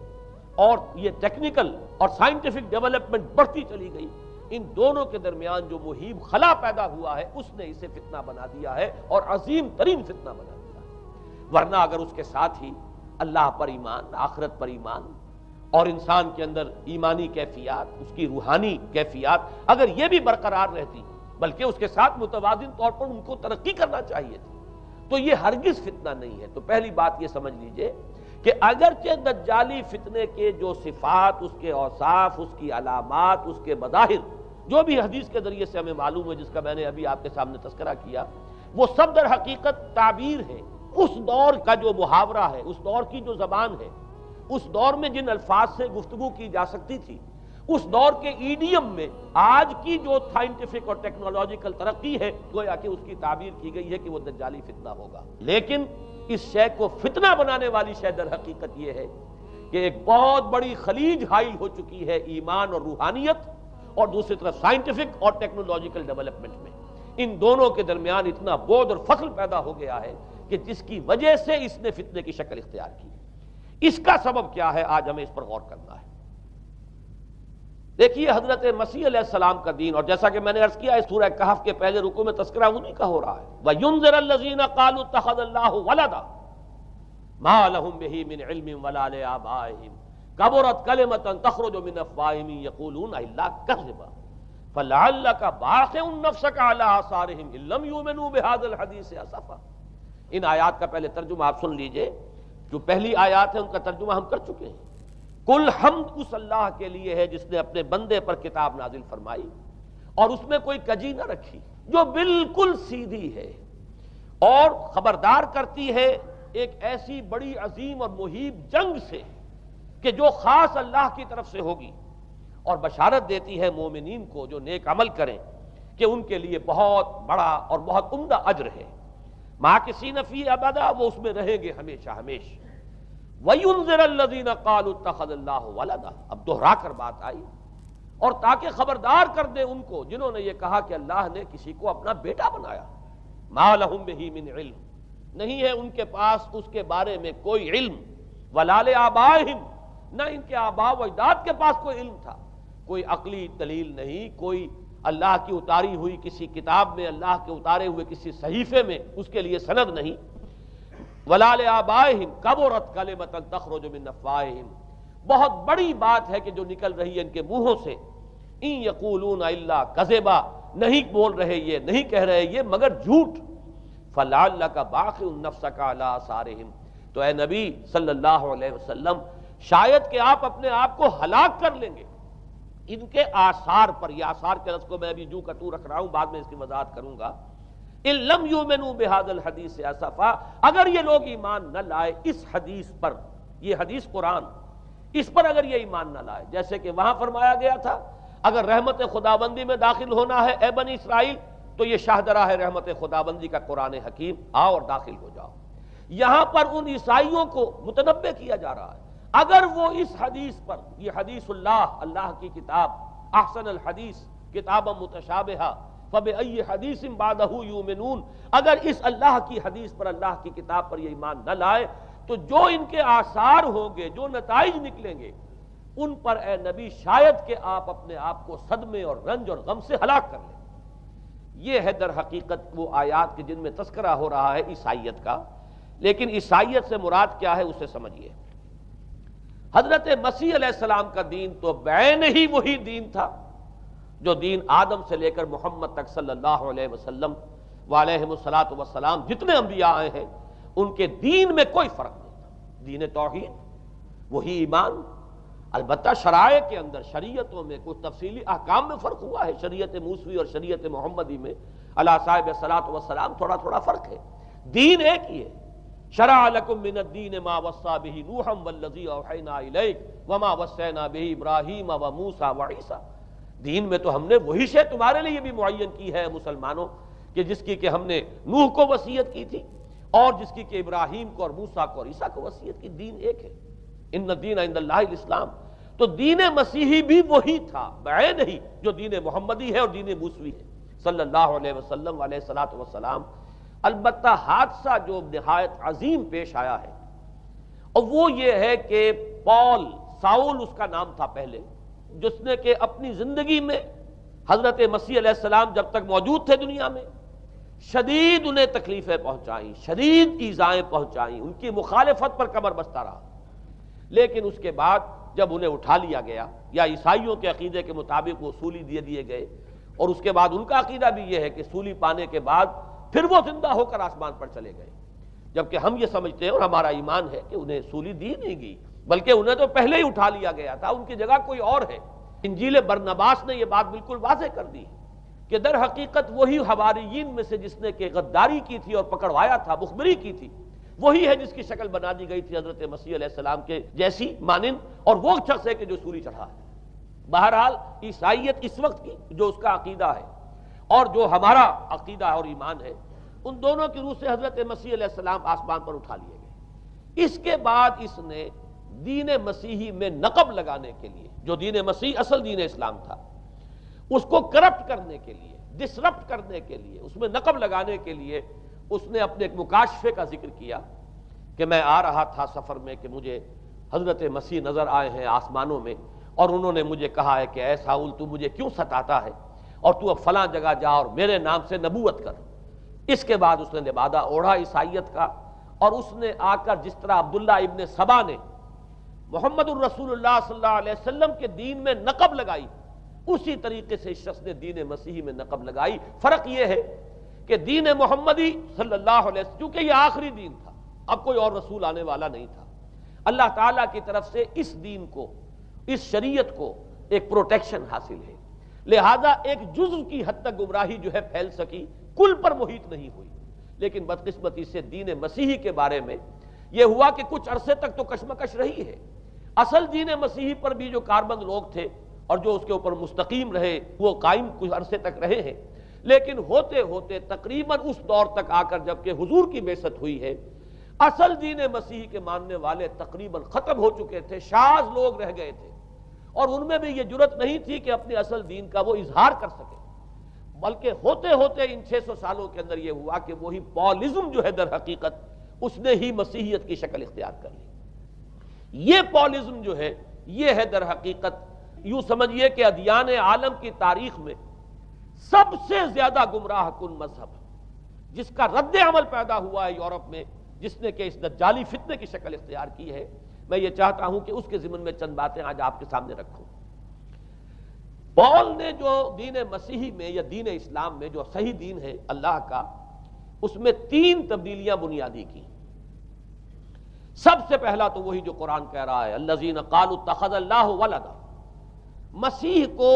[SPEAKER 1] اور یہ ٹیکنیکل اور سائنٹیفک ڈیولپمنٹ بڑھتی چلی گئی۔ ان دونوں کے درمیان جو مہیب خلا پیدا ہوا ہے اس نے اسے فتنہ بنا دیا ہے، اور عظیم ترین فتنہ بنا دیا ہے۔ ورنہ اگر اس کے ساتھ ہی اللہ پر ایمان، آخرت پر ایمان، اور انسان کے اندر ایمانی کیفیات، اس کی روحانی کیفیات اگر یہ بھی برقرار رہتی، بلکہ اس کے ساتھ متوازن طور پر ان کو ترقی کرنا چاہیے تھی، تو یہ ہرگز فتنہ نہیں ہے۔ تو پہلی بات یہ سمجھ لیجئے کہ اگرچہ دجالی فتنے کے جو صفات، اس کے اوصاف، اس کی علامات، اس کے مظاہر جو بھی حدیث کے ذریعے سے ہمیں معلوم ہے، جس کا میں نے ابھی آپ کے سامنے تذکرہ کیا، وہ سب در حقیقت تعبیر ہے اس دور کا جو محاورہ ہے، اس دور کی جو زبان ہے، اس دور میں جن الفاظ سے گفتگو کی جا سکتی تھی، اس دور کے ایڈیم میں آج کی جو سائنٹیفک اور ٹیکنالوجیکل ترقی ہے، گویا کہ اس کی تعبیر کی گئی ہے کہ وہ دجالی فتنہ ہوگا۔ لیکن اس شے کو فتنہ بنانے والی شے در حقیقت یہ ہے کہ ایک بہت بڑی خلیج حائل ہو چکی ہے ایمان اور روحانیت، اور دوسری طرف سائنٹیفک اور ٹیکنالوجیکل ڈیولپمنٹ میں ان دونوں کے درمیان اتنا بعد اور فصل پیدا ہو گیا ہے کہ جس کی وجہ سے اس نے فتنے کی شکل اختیار کی۔ اس کا سبب کیا ہے، آج ہمیں اس پر غور کرنا ہے۔ دیکھیے حضرت مسیح علیہ السلام کا دین، اور جیسا کہ میں نے عرض کیا اس سورہ کہف کے پہلے رکوع میں تذکرہ انہی کا ہو رہا ہے، وَيُنذِرَ الَّذِينَ قَالُوا اتَّخَذَ اللَّهُ وَلَدًا مَا لَهُم بِهِ مِنْ عِلْمٍ وَلَا لِآبَائِهِمْ كَبُرَتْ كَلِمَةً تَخْرُجُ مِنْ أَفْوَاهِهِمْ يَقُولُونَ إِلَّا كَذِبًا فَلَعَلَّكَ بَاخِعٌ نَفْسَكَ عَلَىٰ آثَارِهِمْ إِن لَّمْ يُؤْمِنُوا بِهَٰذَا الْحَدِيثِ أَسَفًا۔ ان آیات کا پہلے ترجمہ آپ سن لیجئے، جو پہلی آیات ہیں ان کا ترجمہ ہم کر چکے ہیں۔ کل حمد اس اللہ کے لیے ہے جس نے اپنے بندے پر کتاب نازل فرمائی اور اس میں کوئی کجی نہ رکھی، جو بالکل سیدھی ہے اور خبردار کرتی ہے ایک ایسی بڑی عظیم اور مہیب جنگ سے کہ جو خاص اللہ کی طرف سے ہوگی، اور بشارت دیتی ہے مومنین کو جو نیک عمل کریں کہ ان کے لیے بہت بڑا اور بہت عمدہ اجر ہے۔ ماکثین فیہ ابدا، وہ اس میں رہیں گے ہمیشہ ہمیشہ۔ وَيُنذِرَ الَّذِينَ قَالُوا اتَّخَذَ اللَّهُ وَلَدًا، اب دوہرا کر بات آئی، اور تاکہ خبردار کر دے ان کو جنہوں نے یہ کہا کہ اللہ نے کسی کو اپنا بیٹا بنایا۔ مَا لَهُم بِهِ مِنْ عِلْمٍ، نہیں ہے ان کے پاس اس کے بارے میں کوئی علم، وَلَا لِآبَائِهِمْ، نہ ان کے آباء و اجداد کے پاس کوئی علم تھا، کوئی عقلی دلیل نہیں، کوئی اللہ کی اتاری ہوئی کسی کتاب میں، اللہ کے اتارے ہوئے کسی صحیفے میں اس کے لیے سند نہیں۔ وَلَا لِآبَائِهِمْ كَبُرَتْ كَلِمَةً تَخْرُجُ مِنْ أَفْوَاهِهِمْ، بہت بڑی بات ہے کہ جو نکل رہی ہے ان کے منہوں سے، إِن يَقُولُونَ إِلَّا كَذِبًا، نہیں بول رہے یہ، نہیں کہہ رہے یہ مگر جھوٹ۔ فَلَعَلَّكَ بَاخِعٌ نَفْسَكَ عَلَىٰ آثَارِهِمْ، تو اے نبی صلی اللہ علیہ وسلم شاید کہ آپ اپنے آپ کو ہلاک کر لیں گے ان کے آثار پر۔ یہ آثار کے لفظ کو میں ابھی جو کا تو رکھ رہا ہوں، بعد میں اس کی وضاحت کروں گا۔ ان لم یؤمنوا بهذا الحدیث اسفا، اگر یہ لوگ ایمان نہ لائے اس حدیث پر، یہ حدیث قرآن، اس پر اگر یہ ایمان نہ لائے، جیسے کہ وہاں فرمایا گیا تھا اگر رحمت خداوندی میں داخل ہونا ہے اے بنی اسرائیل تو یہ شاہدرہ ہے رحمت خداوندی کا قرآن حکیم، آؤ اور داخل ہو جاؤ۔ یہاں پر ان عیسائیوں کو متنبہ کیا جا رہا ہے اگر وہ اس حدیث پر، یہ حدیث اللہ، اللہ کی کتاب، احسن الحدیث کتابا متشابہہ فَبِأَيِّ حَدِيثٍ بَعْدَهُ يُؤْمِنُونَ، اگر اس اللہ کی حدیث پر، اللہ کی کتاب پر یہ ایمان نہ لائے تو جو ان کے آثار ہوں گے، جو نتائج نکلیں گے، ان پر اے نبی شاید کہ آپ اپنے آپ کو صدمے اور رنج اور غم سے ہلاک کر لیں۔ یہ ہے در حقیقت وہ آیات کے جن میں تذکرہ ہو رہا ہے عیسائیت کا، لیکن عیسائیت سے مراد کیا ہے اسے سمجھیے۔ حضرت مسیح علیہ السلام کا دین تو بعین ہی وہی دین تھا جو دین آدم سے لے کر محمد تک صلی اللہ علیہ وسلم وعلیہم الصلاۃ والسلام جتنے انبیاء آئے ہیں ان کے دین میں کوئی فرق نہیں تھا۔ دین توحید، وہی ایمان، البتہ شرائع کے اندر، شریعتوں میں کچھ تفصیلی احکام میں فرق ہوا ہے، شریعت موسوی اور شریعت محمدی میں علی صاحب الصلاۃ والسلام تھوڑا تھوڑا فرق ہے، دین ایک ہی ہے۔ شرع لکم من الدین ما وصی بہ نوحا والذی اوحینا الیک وما وصینا بہ ابراہیم وموسیٰ وعیسیٰ، دین میں تو ہم نے وہی شے تمہارے لیے بھی معین کی ہے مسلمانوں، کہ جس کی کہ ہم نے نوح کو وصیت کی تھی اور جس کی کہ ابراہیم کو اور موسیٰ کو اور عیسیٰ کو وصیت کی، دین ایک ہے۔ ان الدین عند اللہ الاسلام، تو دین مسیحی بھی وہی تھا بعین ہی جو دین محمدی ہے اور دین موسوی ہے صلی اللہ علیہ وسلم علیہ الصلاۃ والسلام۔ البتہ حادثہ جو نہایت عظیم پیش آیا ہے اور وہ یہ ہے کہ پال، ساؤل اس کا نام تھا پہلے، جس نے کہ اپنی زندگی میں حضرت مسیح علیہ السلام جب تک موجود تھے دنیا میں شدید انہیں تکلیفیں پہنچائیں، شدید ایذائیں پہنچائیں، ان کی مخالفت پر کمر بستہ رہا، لیکن اس کے بعد جب انہیں اٹھا لیا گیا، یا عیسائیوں کے عقیدے کے مطابق وہ سولی دیے گئے، اور اس کے بعد ان کا عقیدہ بھی یہ ہے کہ سولی پانے کے بعد پھر وہ زندہ ہو کر آسمان پر چلے گئے۔ جبکہ ہم یہ سمجھتے ہیں اور ہمارا ایمان ہے کہ انہیں سولی دی نہیں گئی، بلکہ انہیں تو پہلے ہی اٹھا لیا گیا تھا، ان کی جگہ کوئی اور ہے۔ انجیل برنباس نے یہ بات بالکل واضح کر دی کہ در حقیقت وہی حواریین میں سے جس نے کہ غداری کی تھی اور پکڑوایا تھا، مخبری کی تھی، وہی ہے جس کی شکل بنا دی گئی تھی حضرت مسیح علیہ السلام کے جیسی مانند، اور وہ شخص ہے کہ جو سولی چڑھا ہے۔ بہرحال عیسائیت اس وقت کی جو اس کا عقیدہ ہے اور جو ہمارا عقیدہ اور ایمان ہے، ان دونوں کی روح سے حضرت مسیح علیہ السلام آسمان پر اٹھا لیے گئے۔ اس کے بعد اس نے دین مسیحی میں نقب لگانے کے لیے، جو دین مسیح اصل دین اسلام تھا، اس کو کرپٹ کرنے کے لیے، ڈسرپٹ کرنے کے لیے، اس میں نقب لگانے کے لیے اس نے اپنے ایک مکاشفے کا ذکر کیا کہ میں آ رہا تھا سفر میں کہ مجھے حضرت مسیح نظر آئے ہیں آسمانوں میں، اور انہوں نے مجھے کہا ہے کہ اے ساؤل تو مجھے کیوں ستاتا ہے، اور تو اب فلاں جگہ جا اور میرے نام سے نبوت کر۔ اس کے بعد اس نے لبادہ اوڑھا عیسائیت کا، اور اس نے آ کر جس طرح عبداللہ ابن سبا نے محمد الرسول اللہ صلی اللہ علیہ وسلم کے دین میں نقب لگائی، اسی طریقے سے اس شخص نے دین مسیحی میں نقب لگائی۔ فرق یہ ہے کہ دین محمدی صلی اللہ علیہ وسلم، چونکہ یہ آخری دین تھا، اب کوئی اور رسول آنے والا نہیں تھا، اللہ تعالیٰ کی طرف سے اس دین کو، اس شریعت کو ایک پروٹیکشن حاصل ہے، لہذا ایک جزء کی حد تک گمراہی جو ہے پھیل سکی، کل پر محیط نہیں ہوئی۔ لیکن بدقسمتی سے دین مسیحی کے بارے میں یہ ہوا کہ کچھ عرصے تک تو کشمکش رہی ہے۔ اصل دین مسیحی پر بھی جو کاربند لوگ تھے اور جو اس کے اوپر مستقیم رہے، وہ قائم کچھ عرصے تک رہے ہیں، لیکن ہوتے ہوتے تقریباً اس دور تک آ کر جب کہ حضور کی بعثت ہوئی ہے، اصل دین مسیحی کے ماننے والے تقریباً ختم ہو چکے تھے، شاذ لوگ رہ گئے تھے، اور ان میں بھی یہ جرت نہیں تھی کہ اپنے اصل دین کا وہ اظہار کر سکے، بلکہ ہوتے ہوتے ان 600 سالوں کے اندر یہ ہوا کہ وہی پالزم جو ہے در حقیقت اس نے ہی مسیحیت کی شکل اختیار کر لی۔ یہ پالزم جو ہے یہ ہے در حقیقت، یوں سمجھیے کہ ادیان عالم کی تاریخ میں سب سے زیادہ گمراہ کن مذہب، جس کا رد عمل پیدا ہوا ہے یورپ میں، جس نے کہ اس دجالی فتنے کی شکل اختیار کی ہے۔ میں یہ چاہتا ہوں کہ اس کے ضمن میں چند باتیں آج آپ کے سامنے رکھوں۔ پال نے جو دین مسیحی میں یا دین اسلام میں جو صحیح دین ہے اللہ کا، اس میں 3 تبدیلیاں بنیادی کی۔ سب سے پہلا تو وہی جو قرآن کہہ رہا ہے، الذین قالوا اتخذ اللہ ولدا، مسیح کو،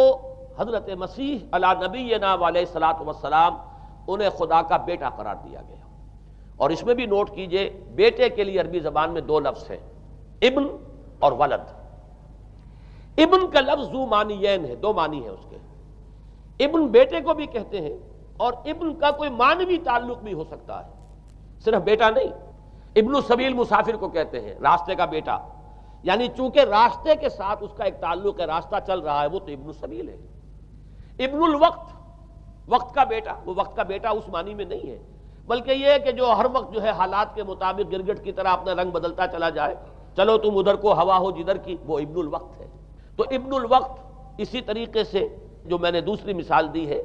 [SPEAKER 1] حضرت مسیح علی نبینا علیہ الصلوۃ والسلام، انہیں خدا کا بیٹا قرار دیا گیا۔ اور اس میں بھی نوٹ کیجئے، بیٹے کے لیے عربی زبان میں 2 لفظ ہیں، ابن اور ولد۔ ابن کا لفظ ذو معنیین ہے، 2 معنی ہیں اس کے۔ ابن بیٹے کو بھی کہتے ہیں، اور ابن کا کوئی معنوی تعلق بھی ہو سکتا ہے، صرف بیٹا نہیں۔ ابن السبیل مسافر کو کہتے ہیں، راستے کا بیٹا، یعنی چونکہ راستے کے ساتھ اس کا ایک تعلق ہے، راستہ چل رہا ہے، وہ تو ابن السبیل ہے۔ ابن الوقت، وقت کا بیٹا، وہ وقت کا بیٹا اس معنی میں نہیں ہے، بلکہ یہ ہے کہ جو ہر وقت جو ہے حالات کے مطابق گرگٹ کی طرح اپنا رنگ بدلتا چلا جائے، چلو تم ادھر کو ہوا ہو جدھر کی، وہ ابن الوقت ہے۔ تو ابن الوقت اسی طریقے سے جو میں نے دوسری مثال دی ہے،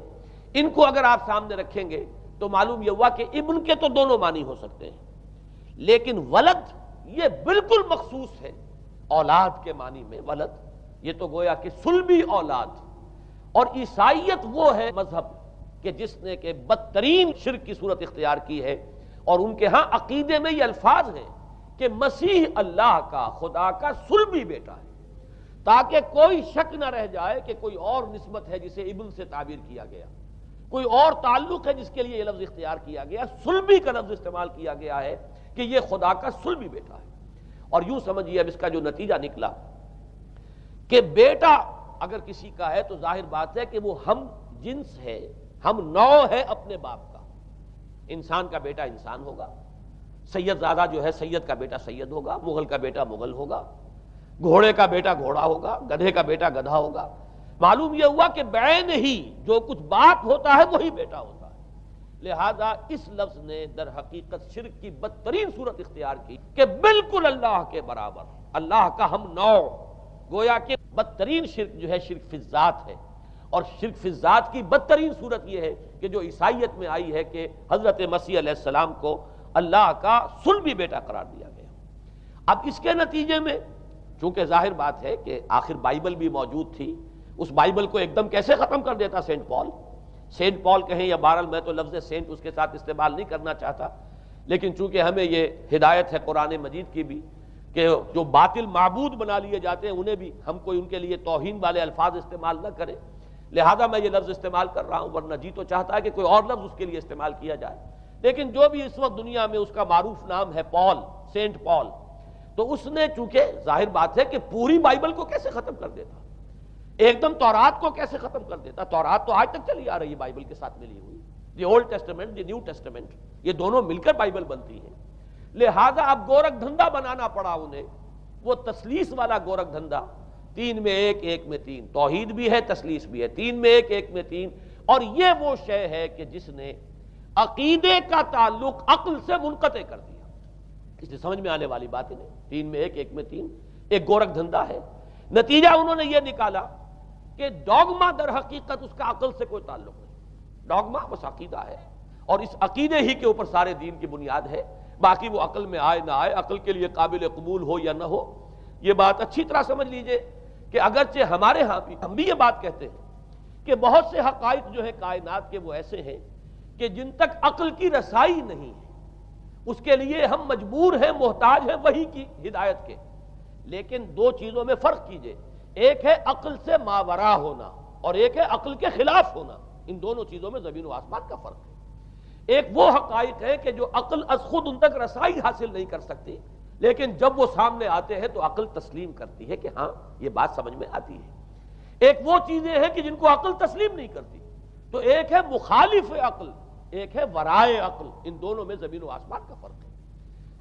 [SPEAKER 1] ان کو اگر آپ سامنے رکھیں گے تو معلوم یہ ہوا کہ ابن کے تو دونوں معنی ہو سکتے ہیں، لیکن ولد یہ بالکل مخصوص ہے اولاد کے معنی میں۔ ولد یہ تو گویا کہ صلبی اولاد۔ اور عیسائیت وہ ہے مذہب کہ جس نے کہ بدترین شرک کی صورت اختیار کی ہے، اور ان کے ہاں عقیدے میں یہ الفاظ ہیں کہ مسیح اللہ کا، خدا کا صلبی بیٹا ہے، تاکہ کوئی شک نہ رہ جائے کہ کوئی اور نسبت ہے جسے ابن سے تعبیر کیا گیا، کوئی اور تعلق ہے جس کے لیے یہ لفظ اختیار کیا گیا، صلبی کا لفظ استعمال کیا گیا ہے کہ یہ خدا کا صلبی بیٹا ہے۔ اور یوں سمجھیے اب اس کا جو نتیجہ نکلا کہ بیٹا اگر کسی کا ہے تو ظاہر بات ہے کہ وہ ہم جنس ہے، ہم نوع ہے اپنے باپ کا۔ انسان کا بیٹا انسان ہوگا، سید زادہ جو ہے سید کا بیٹا سید ہوگا، مغل کا بیٹا مغل ہوگا، گھوڑے کا بیٹا گھوڑا ہوگا، گدھے کا بیٹا گدھا ہوگا۔ معلوم یہ ہوا کہ بعین ہی جو کچھ باپ ہوتا ہے وہی بیٹا ہوتا ہے۔ لہذا اس لفظ نے در حقیقت شرک کی بدترین صورت اختیار کی کہ بالکل اللہ کے برابر، اللہ کا ہم نوع، گویا کہ بدترین شرک جو ہے شرک فی الذات ہے۔ اور شرک فی الذات کی بدترین صورت یہ ہے کہ جو عیسائیت میں آئی ہے کہ حضرت مسیح علیہ السلام کو اللہ کا صلبی بیٹا قرار دیا گیا۔ اب اس کے نتیجے میں چونکہ ظاہر بات ہے کہ آخر بائبل بھی موجود تھی، اس بائبل کو ایک دم کیسے ختم کر دیتا سینٹ پال؟ سینٹ پال کہیں یا بہرحال میں تو لفظ سینٹ اس کے ساتھ استعمال نہیں کرنا چاہتا، لیکن چونکہ ہمیں یہ ہدایت ہے قرآن مجید کی بھی کہ جو باطل معبود بنا لیے جاتے ہیں انہیں بھی ہم کوئی ان کے لیے توہین والے الفاظ استعمال نہ کریں، لہذا میں یہ لفظ استعمال کر رہا ہوں، ورنہ جی تو چاہتا ہے کہ کوئی اور لفظ اس کے لیے استعمال کیا جائے۔ لیکن جو بھی اس وقت دنیا میں اس کا معروف نام ہے پال، سینٹ پال، تو اس نے چونکہ ظاہر بات ہے کہ پوری بائبل کو کیسے ختم کر دیتا، ایک دم تورات کو کیسے ختم کر دیتا؟ تورات تو آج تک چلی آ رہی ہے بائبل کے ساتھ ملی ہوئی، the old testament, the new testament, یہ دونوں مل کر بائبل بنتی ہیں۔ لہذا اب گورکھ دھندا بنانا پڑا انہیں، وہ تثلیث والا گورکھ دھندا، 3 میں 1 1 میں 3، توحید بھی ہے تثلیث بھی ہے، 3 میں 1 1 میں 3، اور یہ وہ شے ہے کہ جس نے عقیدے کا تعلق عقل سے منقطع کر دیا۔ اس لیے سمجھ میں آنے والی بات نہیں، 3 میں 1 1 میں 3 ایک گورکھ دھندا ہے۔ نتیجہ انہوں نے یہ نکالا کہ ڈوگما در حقیقت اس کا عقل سے کوئی تعلق نہیں، ڈوگما بس عقیدہ ہے، اور اس عقیدے ہی کے اوپر سارے دین کی بنیاد ہے، باقی وہ عقل میں آئے نہ آئے، عقل کے لیے قابل قبول ہو یا نہ ہو۔ یہ بات اچھی طرح سمجھ لیجئے کہ اگرچہ ہمارے ہاں بھی ہم بھی یہ بات کہتے ہیں کہ بہت سے حقائق جو ہیں کائنات کے وہ ایسے ہیں کہ جن تک عقل کی رسائی نہیں ہے اس کے لیے ہم مجبور ہیں، محتاج ہیں وحی کی ہدایت کے، لیکن 2 چیزوں میں فرق کیجئے، ایک ہے عقل سے ماورا ہونا اور ایک ہے عقل کے خلاف ہونا، ان دونوں چیزوں میں زمین و آسمان کا فرق ہے۔ ایک وہ حقائق ہے کہ جو عقل از خود ان تک رسائی حاصل نہیں کر سکتی، لیکن جب وہ سامنے آتے ہیں تو عقل تسلیم کرتی ہے کہ ہاں یہ بات سمجھ میں آتی ہے۔ ایک وہ چیزیں ہیں کہ جن کو عقل تسلیم نہیں کرتی، تو ایک ہے مخالف عقل، ایک ہے ورائے عقل، ان دونوں میں زمین و آسمان کا فرق ہے۔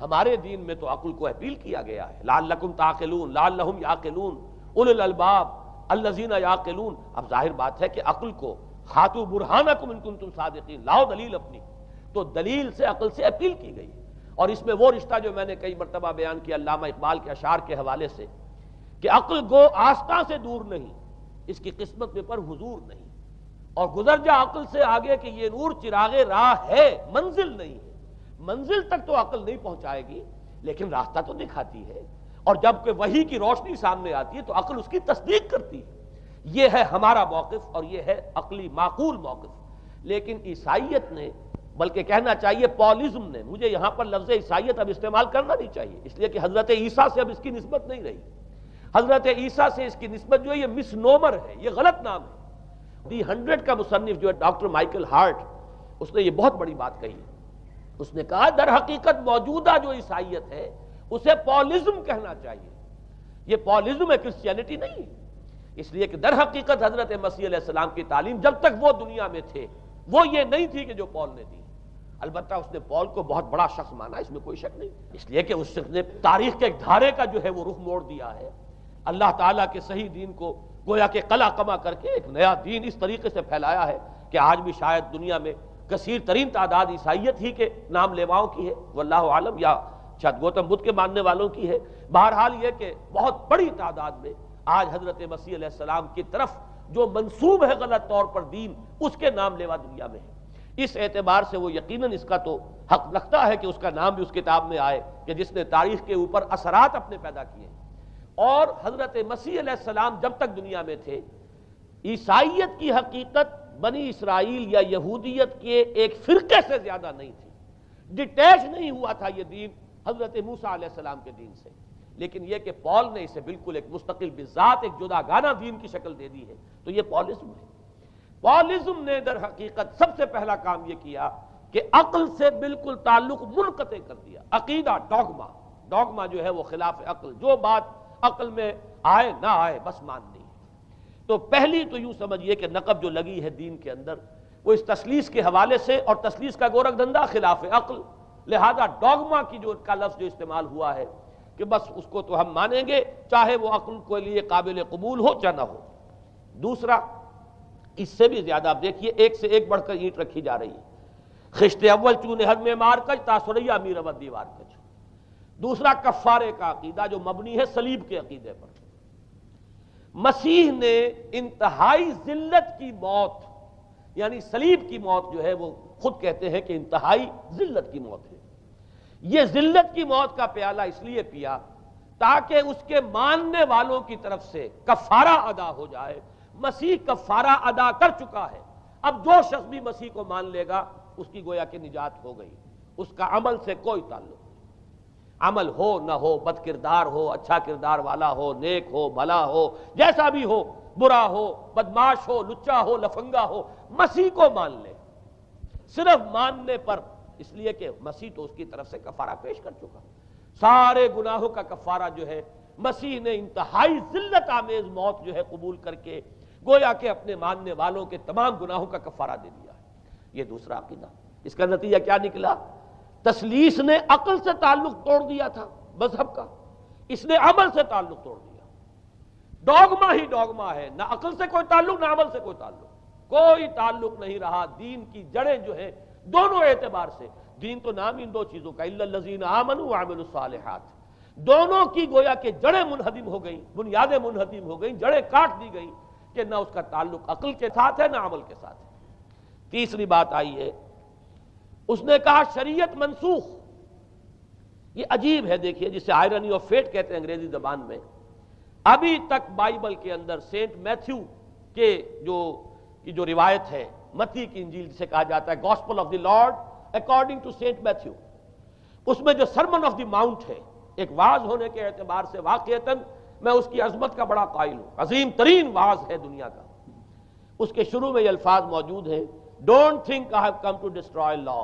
[SPEAKER 1] ہمارے دین میں تو عقل کو اپیل کیا گیا ہے، لعلکم تعقلون، لعلہم یعقلون، اولو الالباب الذین یعقلون۔ اب ظاہر بات ہے کہ عقل کو ہاتھو برہانکم ان کنتم صادقین، لاؤ دلیل اپنی، تو دلیل سے عقل سے اپیل کی گئی، اور اس میں وہ رشتہ جو میں نے کئی مرتبہ بیان کیا علامہ اقبال کے اشعار کے حوالے سے کہ عقل گو آستاں سے دور نہیں، اس کی قسمت میں پر حضور نہیں، اور گزر جا عقل سے آگے کہ یہ نور چراغ راہ ہے، منزل نہیں ہے۔ منزل تک تو عقل نہیں پہنچائے گی لیکن راستہ تو دکھاتی ہے، اور جب کہ وحی کی روشنی سامنے آتی ہے تو عقل اس کی تصدیق کرتی ہے۔ یہ ہے ہمارا موقف اور یہ ہے عقلی معقول موقف۔ لیکن عیسائیت نے، بلکہ کہنا چاہیے پالزم نے، مجھے یہاں پر لفظ عیسائیت اب استعمال کرنا نہیں چاہیے اس لیے کہ حضرت عیسیٰ سے اب اس کی نسبت نہیں رہی، حضرت عیسیٰ سے اس کی نسبت جو ہے یہ مس نومر ہے، یہ غلط نام ہے۔ دی 100 کا مصنف جو ہے ڈاکٹر مائیکل ہارٹ، اس نے یہ بہت بڑی بات کہی، اس نے کہا در حقیقت موجودہ جو عیسائیت ہے اسے پالزم کہنا چاہیے، یہ پالزم ہے، کرسچینٹی نہیں ہے، اس لیے کہ در حقیقت حضرت مسیح علیہ السلام کی تعلیم جب تک وہ دنیا میں تھے وہ یہ نہیں تھی کہ جو پال نے دی۔ البتہ اس نے پال کو بہت بڑا شخص مانا، اس میں کوئی شک نہیں، اس لیے کہ اس شخص نے تاریخ کے ایک دھارے کا جو ہے وہ رخ موڑ دیا ہے، اللہ تعالیٰ کے صحیح دین کو گویا کہ قلع کما کر کے ایک نیا دین اس طریقے سے پھیلایا ہے کہ آج بھی شاید دنیا میں کثیر ترین تعداد عیسائیت ہی کے نام لیواؤں کی ہے، واللہ عالم، یا شاید گوتم بدھ کے ماننے والوں کی ہے۔ بہرحال یہ کہ بہت بڑی تعداد میں آج حضرت مسیح علیہ السلام کی طرف جو منسوب ہے غلط طور پر دین، اس کے نام لیوا دنیا میں ہے۔ اس اعتبار سے وہ یقیناً اس کا تو حق لگتا ہے کہ اس کا نام بھی اس کتاب میں آئے کہ جس نے تاریخ کے اوپر اثرات اپنے پیدا کیے ہیں۔ اور حضرت مسیح علیہ السلام جب تک دنیا میں تھے، عیسائیت کی حقیقت بنی اسرائیل یا یہودیت کے ایک فرقے سے زیادہ نہیں تھی، ڈیٹیچ نہیں ہوا تھا یہ دین حضرت موسیٰ علیہ السلام کے دین سے، لیکن یہ کہ پال نے اسے بالکل ایک مستقل بذات ایک جداگانہ دین کی شکل دے دی ہے، تو یہ پالزم ہے۔ پالزم نے در حقیقت سب سے پہلا کام یہ کیا کہ عقل سے بالکل تعلق منقطع کر دیا۔ عقیدہ، ڈوگما، ڈوگما جو ہے وہ خلاف عقل، جو بات عقل میں آئے نہ آئے بس ماننی ہے۔ تو پہلی تو یوں سمجھیے کہ نقب جو لگی ہے دین کے اندر وہ اس تثلیث کے حوالے سے، اور تثلیث کا گورکھ دھندا خلاف عقل، لہذا ڈوگما کی جو کا لفظ جو استعمال ہوا ہے کہ بس اس کو تو ہم مانیں گے چاہے وہ عقل کے لیے قابل قبول ہو چاہے نہ ہو۔ دوسرا، اس سے بھی زیادہ آپ دیکھیے ایک سے ایک بڑھ کر اینٹ رکھی جا رہی ہے، خشت اول چون حد میں مار کج تاثریا میر ود دیوار کج۔ دوسرا کفارے کا عقیدہ جو مبنی ہے صلیب کے عقیدے پر۔ مسیح نے انتہائی ذلت کی موت، یعنی صلیب کی موت جو ہے وہ خود کہتے ہیں کہ انتہائی ذلت کی موت ہے۔ یہ ذلت کی موت کا پیالہ اس لیے پیا تاکہ اس کے ماننے والوں کی طرف سے کفارہ ادا ہو جائے۔ مسیح کفارہ ادا کر چکا ہے، اب جو شخص بھی مسیح کو مان لے گا اس کی گویا کہ نجات ہو گئی۔ اس کا عمل سے کوئی تعلق نہیں۔ عمل ہو نہ ہو، بد کردار ہو، اچھا کردار والا ہو، نیک ہو، بھلا ہو، جیسا بھی ہو، برا ہو، بدماش ہو، لچا ہو، لفنگا ہو، مسیح کو مان لے۔ صرف ماننے پر، اس لیے کہ مسیح تو اس کی طرف سے کفارہ پیش کر چکا، سارے گناہوں کا کفارہ جو ہے مسیح نے انتہائی ذلت آمیز موت جو ہے قبول کر کے گویا کہ اپنے ماننے والوں کے تمام گناہوں کا کفارہ دے دیا ہے۔ یہ دوسرا عقیدہ۔ اس کا نتیجہ کیا نکلا؟ تثلیث نے عقل سے تعلق توڑ دیا تھا مذہب کا، اس نے عمل سے تعلق توڑ دیا۔ ڈوگما ہی ڈوگما ہے، نہ عقل سے کوئی تعلق نہ عمل سے کوئی تعلق، کوئی تعلق نہیں رہا۔ دین کی جڑیں جو ہیں دونوں اعتبار سے، دین تو نام ان دو چیزوں کا، الا الذین آمنوا وعملوا الصالحات، دونوں کی گویا کہ جڑیں منہدم ہو گئیں، بنیادیں منہدم ہو گئیں، جڑیں کاٹ دی گئیں کہ نہ اس کا تعلق عقل کے ساتھ ہے نہ عمل کے ساتھ ہے۔ تیسری بات آئی ہے، اس نے کہا شریعت منسوخ۔ یہ عجیب ہے، دیکھیے، جسے آئرنی آف فیٹ کہتے ہیں انگریزی زبان میں۔ ابھی تک بائبل کے اندر سینٹ میتھیو کے جو روایت ہے، متی کی انجیل جسے کہا جاتا ہے، gospel of the Lord according to saint Matthew, اس میں جو سرمن آف دی ماؤنٹ ہے، ایک وعظ ہونے کے اعتبار سے واقعتاً میں اس کی عظمت کا بڑا قائل ہوں، عظیم ترین وعظ ہے دنیا کا۔ اس کے شروع میں یہ الفاظ موجود ہیں، don't think I have come to destroy law,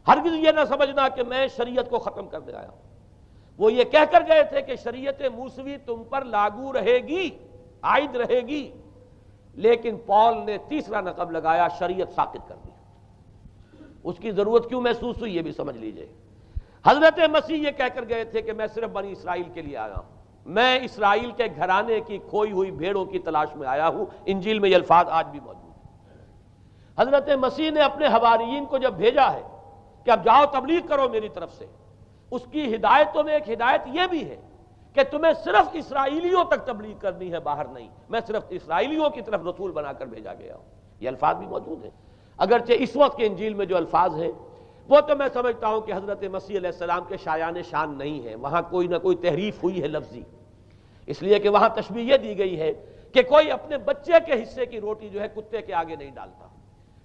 [SPEAKER 1] ہرگز یہ نہ سمجھنا کہ میں شریعت کو ختم کرنے آیا ہوں۔ وہ یہ کہہ کر گئے تھے کہ شریعت موسوی تم پر لاگو رہے گی، عائد رہے گی، لیکن پال نے تیسرا نقب لگایا، شریعت ساقط کر دی۔ اس کی ضرورت کیوں محسوس ہوئی یہ بھی سمجھ لیجئے۔ حضرت مسیح یہ کہہ کر گئے تھے کہ میں صرف بنی اسرائیل کے لیے آیا ہوں، میں اسرائیل کے گھرانے کی کھوئی ہوئی بھیڑوں کی تلاش میں آیا ہوں۔ انجیل میں یہ الفاظ آج بھی موجود ہیں۔ حضرت مسیح نے اپنے حواریین کو جب بھیجا ہے کہ اب جاؤ تبلیغ کرو میری طرف سے، اس کی ہدایتوں میں ایک ہدایت یہ بھی ہے کہ تمہیں صرف اسرائیلیوں تک تبلیغ کرنی ہے، باہر نہیں، میں صرف اسرائیلیوں کی طرف رسول بنا کر بھیجا گیا ہوں۔ یہ الفاظ بھی موجود ہیں، اگرچہ اس وقت کے انجیل میں جو الفاظ ہیں وہ تو میں سمجھتا ہوں کہ حضرت مسیح علیہ السلام کے شایان شان نہیں ہے، وہاں کوئی نہ کوئی تحریف ہوئی ہے لفظی، اس لیے کہ وہاں تشبیہ یہ دی گئی ہے کہ کوئی اپنے بچے کے حصے کی روٹی جو ہے کتے کے آگے نہیں ڈالتا۔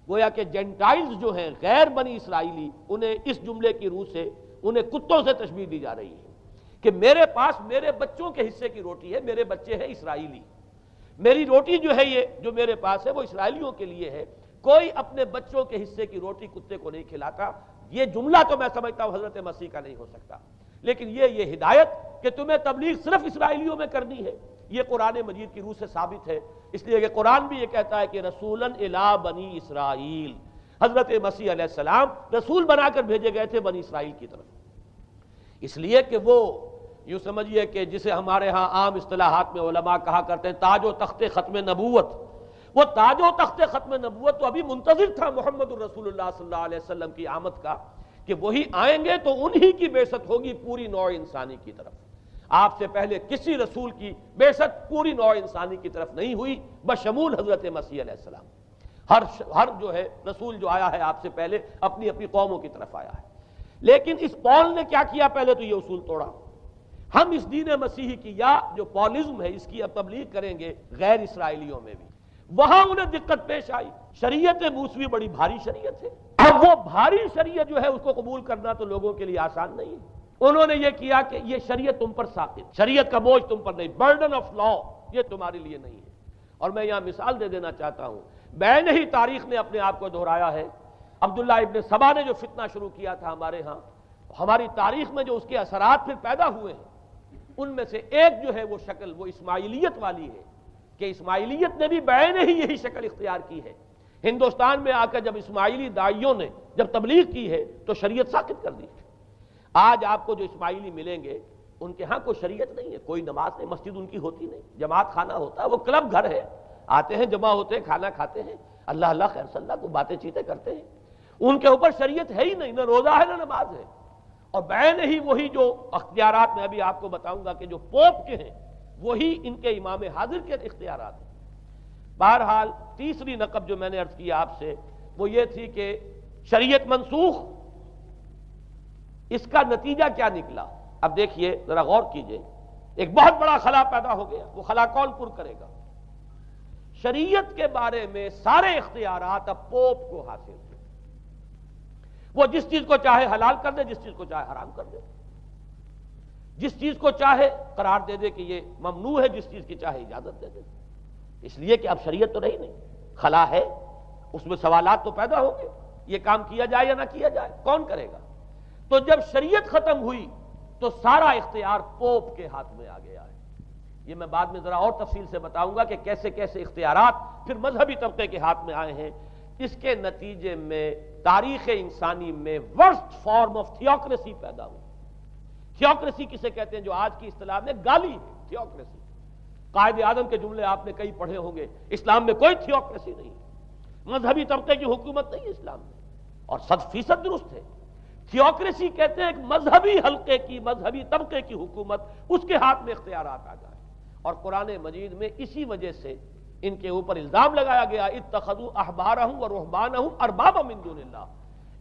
[SPEAKER 1] گویا کہ جینٹائلز جو ہیں، غیر بنی اسرائیلی، انہیں اس جملے کی روح سے انہیں کتوں سے تشبیہ دی جا رہی ہے کہ میرے پاس میرے بچوں کے حصے کی روٹی ہے، میرے بچے ہیں اسرائیلی، میری روٹی جو ہے یہ جو میرے پاس ہے وہ اسرائیلیوں کے لیے ہے، کوئی اپنے بچوں کے حصے کی روٹی کتے کو نہیں کھلاتا۔ یہ جملہ تو میں سمجھتا ہوں حضرت مسیح کا نہیں ہو سکتا، لیکن یہ ہدایت کہ تمہیں تبلیغ صرف اسرائیلیوں میں کرنی ہے، یہ قرآن مجید کی روح سے ثابت ہے، اس لیے کہ قرآن بھی یہ کہتا ہے کہ رسولاً الی بنی اسرائیل، حضرت مسیح علیہ السلام رسول بنا کر بھیجے گئے تھے بنی اسرائیل کی طرف، اس لیے کہ وہ یوں سمجھیے کہ جسے ہمارے ہاں عام اصطلاحات میں علماء کہا کرتے ہیں تاج و تخت ختم نبوت، وہ تاج و تخت ختم نبوت تو ابھی منتظر تھا محمد الرسول اللہ صلی اللہ علیہ وسلم کی آمد کا، کہ وہی آئیں گے تو انہی کی بعثت ہوگی پوری نوع انسانی کی طرف۔ آپ سے پہلے کسی رسول کی بعثت پوری نوع انسانی کی طرف نہیں ہوئی بشمول حضرت مسیح علیہ السلام۔ ہر جو ہے رسول جو آیا ہے آپ سے پہلے اپنی اپنی قوموں کی طرف آیا ہے، لیکن اس پال نے کیا کیا؟ پہلے تو یہ اصول توڑا، ہم اس دین مسیحی کی یا جو پالزم ہے اس کی اب تبلیغ کریں گے غیر اسرائیلیوں میں بھی۔ وہاں انہیں دقت پیش آئی، شریعت موسوی بڑی بھاری شریعت ہے، اب وہ بھاری شریعت جو ہے اس کو قبول کرنا تو لوگوں کے لیے آسان نہیں ہے۔ انہوں نے یہ کیا کہ یہ شریعت تم پر ساقط، شریعت کا بوجھ تم پر نہیں، برڈن آف لا یہ تمہارے لیے نہیں ہے۔ اور میں یہاں مثال دے دینا چاہتا ہوں، بین ہی تاریخ نے اپنے آپ کو دہرایا ہے۔ عبداللہ ابن سبا نے جو فتنہ شروع کیا تھا ہمارے ہاں، ہماری تاریخ میں جو اس کے اثرات پھر پیدا ہوئے ہیں، ان میں سے ایک جو ہے وہ شکل وہ اسماعیلیت والی ہے، کہ اسماعیلیت نے بھی بین ہی یہی شکل اختیار کی ہے۔ ہندوستان میں آ کر جب اسماعیلی داعیوں نے جب تبلیغ کی ہے تو شریعت ساقط کر دی۔ آج آپ کو جو اسماعیلی ملیں گے ان کے ہاں کوئی شریعت نہیں ہے، کوئی نماز نہیں، مسجد ان کی ہوتی نہیں، جماعت خانہ ہوتا ہے، وہ کلب گھر ہے، آتے ہیں جمع ہوتے ہیں، کھانا کھاتے ہیں، اللہ اللہ خیر صلی اللہ کو باتیں چیتیں کرتے ہیں، ان کے اوپر شریعت ہے ہی نہیں، نہ روزہ ہے نہ نماز ہے۔ اور بین ہی وہی جو اختیارات میں ابھی آپ کو بتاؤں گا کہ جو پوپ کے ہیں وہی ان کے امام حاضر کے اختیارات ہیں۔ بہرحال تیسری نقب جو میں نے عرض کیا آپ سے وہ یہ تھی کہ شریعت منسوخ، اس کا نتیجہ کیا نکلا؟ اب دیکھیے ذرا غور کیجئے، ایک بہت بڑا خلا پیدا ہو گیا، وہ خلا کون پر کرے گا؟ شریعت کے بارے میں سارے اختیارات اب پوپ کو حاصل ہیں، وہ جس چیز کو چاہے حلال کر دے، جس چیز کو چاہے حرام کر دے، جس چیز کو چاہے قرار دے دے کہ یہ ممنوع ہے، جس چیز کی چاہے اجازت دے دے. اس لیے کہ اب شریعت تو رہی نہیں، خلا ہے، اس میں سوالات تو پیدا ہوں گے، یہ کام کیا جائے یا نہ کیا جائے، کون کرے گا؟ تو جب شریعت ختم ہوئی تو سارا اختیار پوپ کے ہاتھ میں آ گیا ہے. یہ میں بعد میں ذرا اور تفصیل سے بتاؤں گا کہ کیسے کیسے اختیارات پھر مذہبی طبقے کے ہاتھ میں آئے ہیں. اس کے نتیجے میں تاریخ انسانی میں ورسٹ فارم آف تھیوکریسی پیدا ہوئی. تھیوکریسی کسے کہتے ہیں؟ جو آج کی اصطلاح میں گالی ہے، تھیوکریسی. قائد اعظم کے جملے آپ نے کئی پڑھے ہوں گے، اسلام میں کوئی تھیوکریسی نہیں ہے، مذہبی طبقے کی حکومت نہیں ہے اسلام میں، اور 100% درست ہے. تھیوکریسی کہتے ہیں ایک مذہبی حلقے کی، مذہبی طبقے کی حکومت، اس کے ہاتھ میں اختیارات آ جائیں. اور قرآن مجید میں اسی وجہ سے ان کے اوپر الزام لگایا گیا، اتخذوا احبارهم ورهبانهم اربابا من دون اللہ.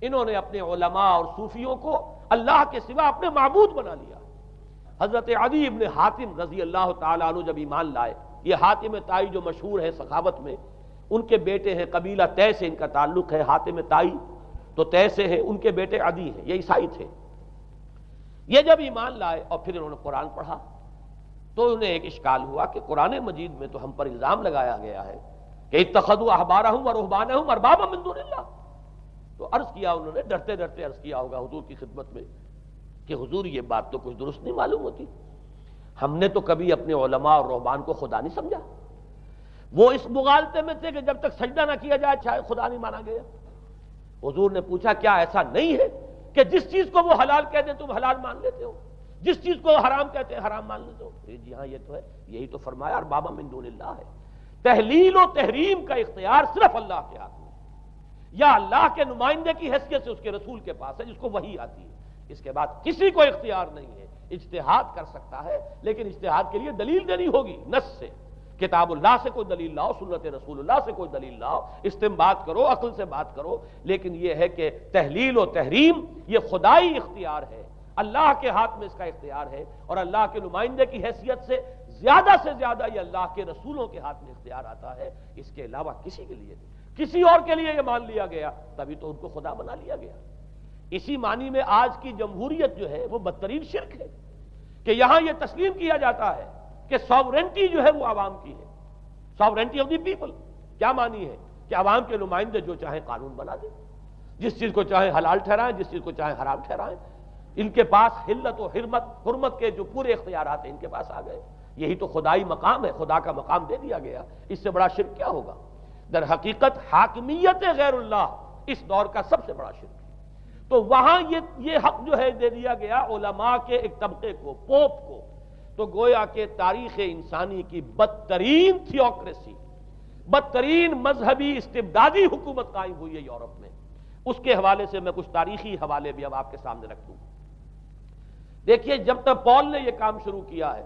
[SPEAKER 1] انہوں نے اپنے علماء اور صوفیوں کو اللہ کے سوا اپنے معبود بنا لیا. حضرت عدی ابن حاتم رضی اللہ تعالیٰ عنہ جب ایمان لائے، یہ حاتم طائی جو مشہور ہے سخاوت میں، ان کے بیٹے ہیں، قبیلہ طے سے ان کا تعلق ہے. حاتم طائی تو طے سے ہے، ان کے بیٹے عدی ہیں، یہ عیسائی تھے. یہ جب ایمان لائے اور پھر انہوں نے قرآن پڑھا تو انہیں ایک اشکال ہوا کہ قرآن مجید میں تو ہم پر الزام لگایا گیا ہے کہ اتخذوا احبارهم ورهبانهم اربابا من دون اللہ. تو عرض کیا، انہوں نے ڈرتے ڈرتے عرض کیا ہوگا حضور کی خدمت میں کہ حضور یہ بات تو کچھ درست نہیں معلوم ہوتی، ہم نے تو کبھی اپنے علماء اور رہبان کو خدا نہیں سمجھا. وہ اس مغالطے میں تھے کہ جب تک سجدہ نہ کیا جائے شاید خدا نہیں مانا گیا. حضور نے پوچھا کیا ایسا نہیں ہے کہ جس چیز کو وہ حلال کہہ دیں تم حلال مان لیتے ہو، جس چیز کو حرام کہتے ہیں حرام مان لیتے ہو؟ جی ہاں یہ تو ہے، یہی تو فرمایا اربابا من دون اللہ ہے. تحلیل و تحریم کا اختیار صرف اللہ کے ہاتھ میں، یا اللہ کے نمائندے کی حیثیت سے اس کے رسول کے پاس ہے جس کو وحی آتی ہے. اس کے بعد کسی کو اختیار نہیں ہے. اجتہاد کر سکتا ہے لیکن اجتہاد کے لیے دلیل دینی ہوگی نص سے. کتاب اللہ سے کوئی دلیل لاؤ، سنت رسول اللہ سے کوئی دلیل لاؤ، استنباط کرو، عقل سے بات کرو. لیکن یہ ہے کہ تحلیل و تحریم یہ خدائی اختیار ہے، اللہ کے ہاتھ میں اس کا اختیار ہے، اور اللہ کے نمائندے کی حیثیت سے زیادہ یہ اللہ کے رسولوں کے ہاتھ میں اختیار آتا ہے. اس کے علاوہ کسی کے لیے نہیں. کسی اور کے لیے یہ مان لیا گیا تبھی تو ان کو خدا بنا لیا گیا. اسی معنی میں آج کی جمہوریت جو ہے وہ بدترین شرک ہے کہ یہاں یہ تسلیم کیا جاتا ہے کہ ساورنٹی جو ہے وہ عوام کی ہے. ساورنٹی آف دی پیپل کیا معنی ہے؟ کہ عوام کے نمائندے جو چاہیں قانون بنا دیں، جس چیز کو چاہیں حلال ٹھہرائیں، جس چیز کو چاہیں حرام ٹھہرائیں. ان کے پاس حلت و حرمت کے جو پورے اختیارات ہیں ان کے پاس آ گئے. یہی تو خدائی مقام ہے، خدا کا مقام دے دیا گیا. اس سے بڑا شرک کیا ہوگا؟ در حقیقت حاکمیت غیر اللہ اس دور کا سب سے بڑا شرک ہے. تو وہاں یہ حق جو ہے دے دیا گیا علماء کے ایک طبقے کو، پوپ کو. تو گویا کہ تاریخ انسانی کی بدترین تھیوکریسی، بدترین مذہبی استبدادی حکومت قائم ہوئی ہے یورپ میں. اس کے حوالے سے میں کچھ تاریخی حوالے بھی اب آپ کے سامنے رکھ دوں. دیکھیے جب تک پال نے یہ کام شروع کیا ہے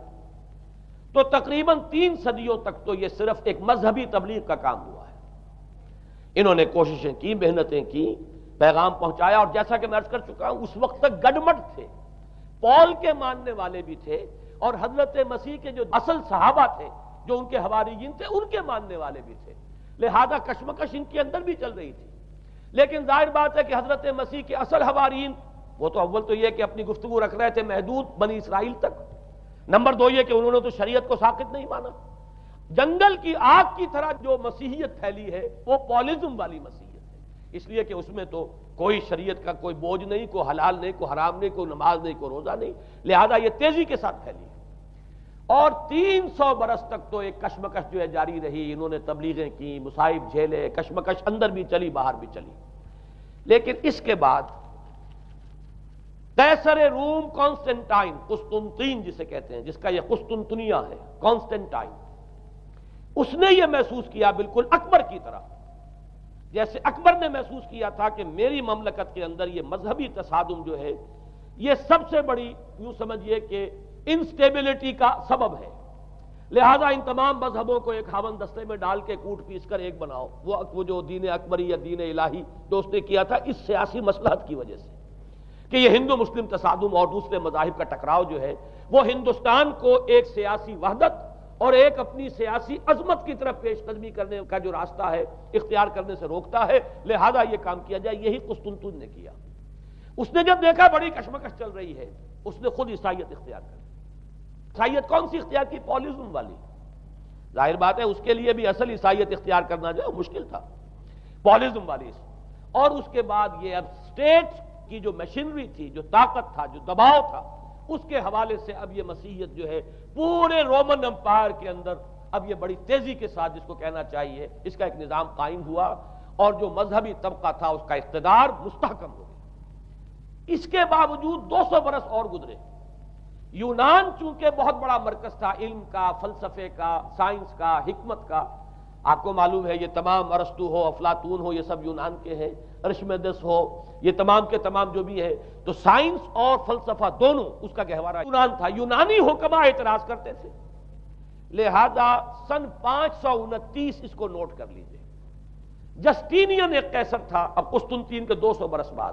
[SPEAKER 1] تو تقریباً 3 صدیوں تک تو یہ صرف ایک مذہبی تبلیغ کا کام ہوا ہے. انہوں نے کوششیں کی، محنتیں کی، پیغام پہنچایا. اور جیسا کہ میں عرض کر چکا ہوں اس وقت تک گڈمٹ تھے. پال کے ماننے والے بھی تھے اور حضرت مسیح کے جو اصل صحابہ تھے جو ان کے حواریین تھے ان کے ماننے والے بھی تھے. لہذا کشمکش ان کے اندر بھی چل رہی تھی. لیکن ظاہر بات ہے کہ حضرت مسیح کے اصل حواریین وہ تو اول تو یہ کہ اپنی گفتگو رکھ رہے تھے محدود بنی اسرائیل تک. نمبر 2 یہ کہ انہوں نے تو شریعت کو ساقط نہیں مانا. جنگل کی آگ کی طرح جو مسیحیت پھیلی ہے وہ پالزم والی مسیحیت ہے، اس لیے کہ اس میں تو کوئی شریعت کا کوئی بوجھ نہیں، کوئی حلال نہیں، کوئی حرام نہیں، کوئی نماز نہیں، کوئی روزہ نہیں. لہذا یہ تیزی کے ساتھ پھیلی ہے. اور 300 برس تک تو ایک کشمکش جو ہے جاری رہی. انہوں نے تبلیغیں کی، مصائب جھیلے، کشمکش اندر بھی چلی باہر بھی چلی. لیکن اس کے بعد قیصر روم کانسٹنٹائن، قسطنطین جسے کہتے ہیں، جس کا یہ قسطنطنیہ ہے، کانسٹنٹائن، اس نے یہ محسوس کیا بالکل اکبر کی طرح، جیسے اکبر نے محسوس کیا تھا کہ میری مملکت کے اندر یہ مذہبی تصادم جو ہے یہ سب سے بڑی یوں سمجھیے کہ انسٹیبلٹی کا سبب ہے. لہذا ان تمام مذہبوں کو ایک ہاون دستے میں ڈال کے کوٹ پیس کر ایک بناؤ. وہ جو دین اکبری یا دین الہی جو اس نے کیا تھا اس سیاسی مصلحت کی وجہ سے کہ یہ ہندو مسلم تصادم اور دوسرے مذاہب کا ٹکراؤ جو ہے وہ ہندوستان کو ایک سیاسی وحدت اور ایک اپنی سیاسی عظمت کی طرف پیش قدمی کرنے کا جو راستہ ہے اختیار کرنے سے روکتا ہے. لہذا یہ کام کیا جائے. یہی قسطنطین نے کیا. اس نے جب دیکھا بڑی کشمکش چل رہی ہے، اس نے خود عیسائیت اختیار کر لی۔ عیسائیت کون سی اختیار کی؟ پالیزم والی۔ ظاہر بات ہے اس کے لیے بھی اصل عیسائیت اختیار کرنا جو ہے مشکل تھا، پالیزم والی۔ اور اس کے بعد یہ اب اسٹیٹ کی جو مشینری تھی، جو طاقت تھا، جو دباؤ تھا، اس کے حوالے سے اب یہ مسیحیت جو ہے پورے رومن امپائر کے اندر اب یہ بڑی تیزی کے ساتھ، جس کو کہنا چاہیے، اس کا ایک نظام قائم ہوا، اور جو مذہبی طبقہ تھا اس کا اقتدار مستحکم ہو گیا۔ اس کے باوجود 200 برس اور گزرے۔ یونان چونکہ بہت بڑا مرکز تھا علم کا، فلسفے کا، سائنس کا، حکمت کا، آپ کو معلوم ہے یہ تمام ارسطو ہو، افلاطون ہو، یہ سب یونان کے ہیں، ارشمیدس ہو، یہ تمام کے تمام جو بھی ہے، تو سائنس اور فلسفہ دونوں اس کا گہوارہ یونان تھا۔ یونانی حکما اعتراض کرتے تھے، لہذا سن 529 اس کو نوٹ کر لیجئے، جسٹینین ایک قیصر تھا، اب قسطنطین کے 200 برس بعد،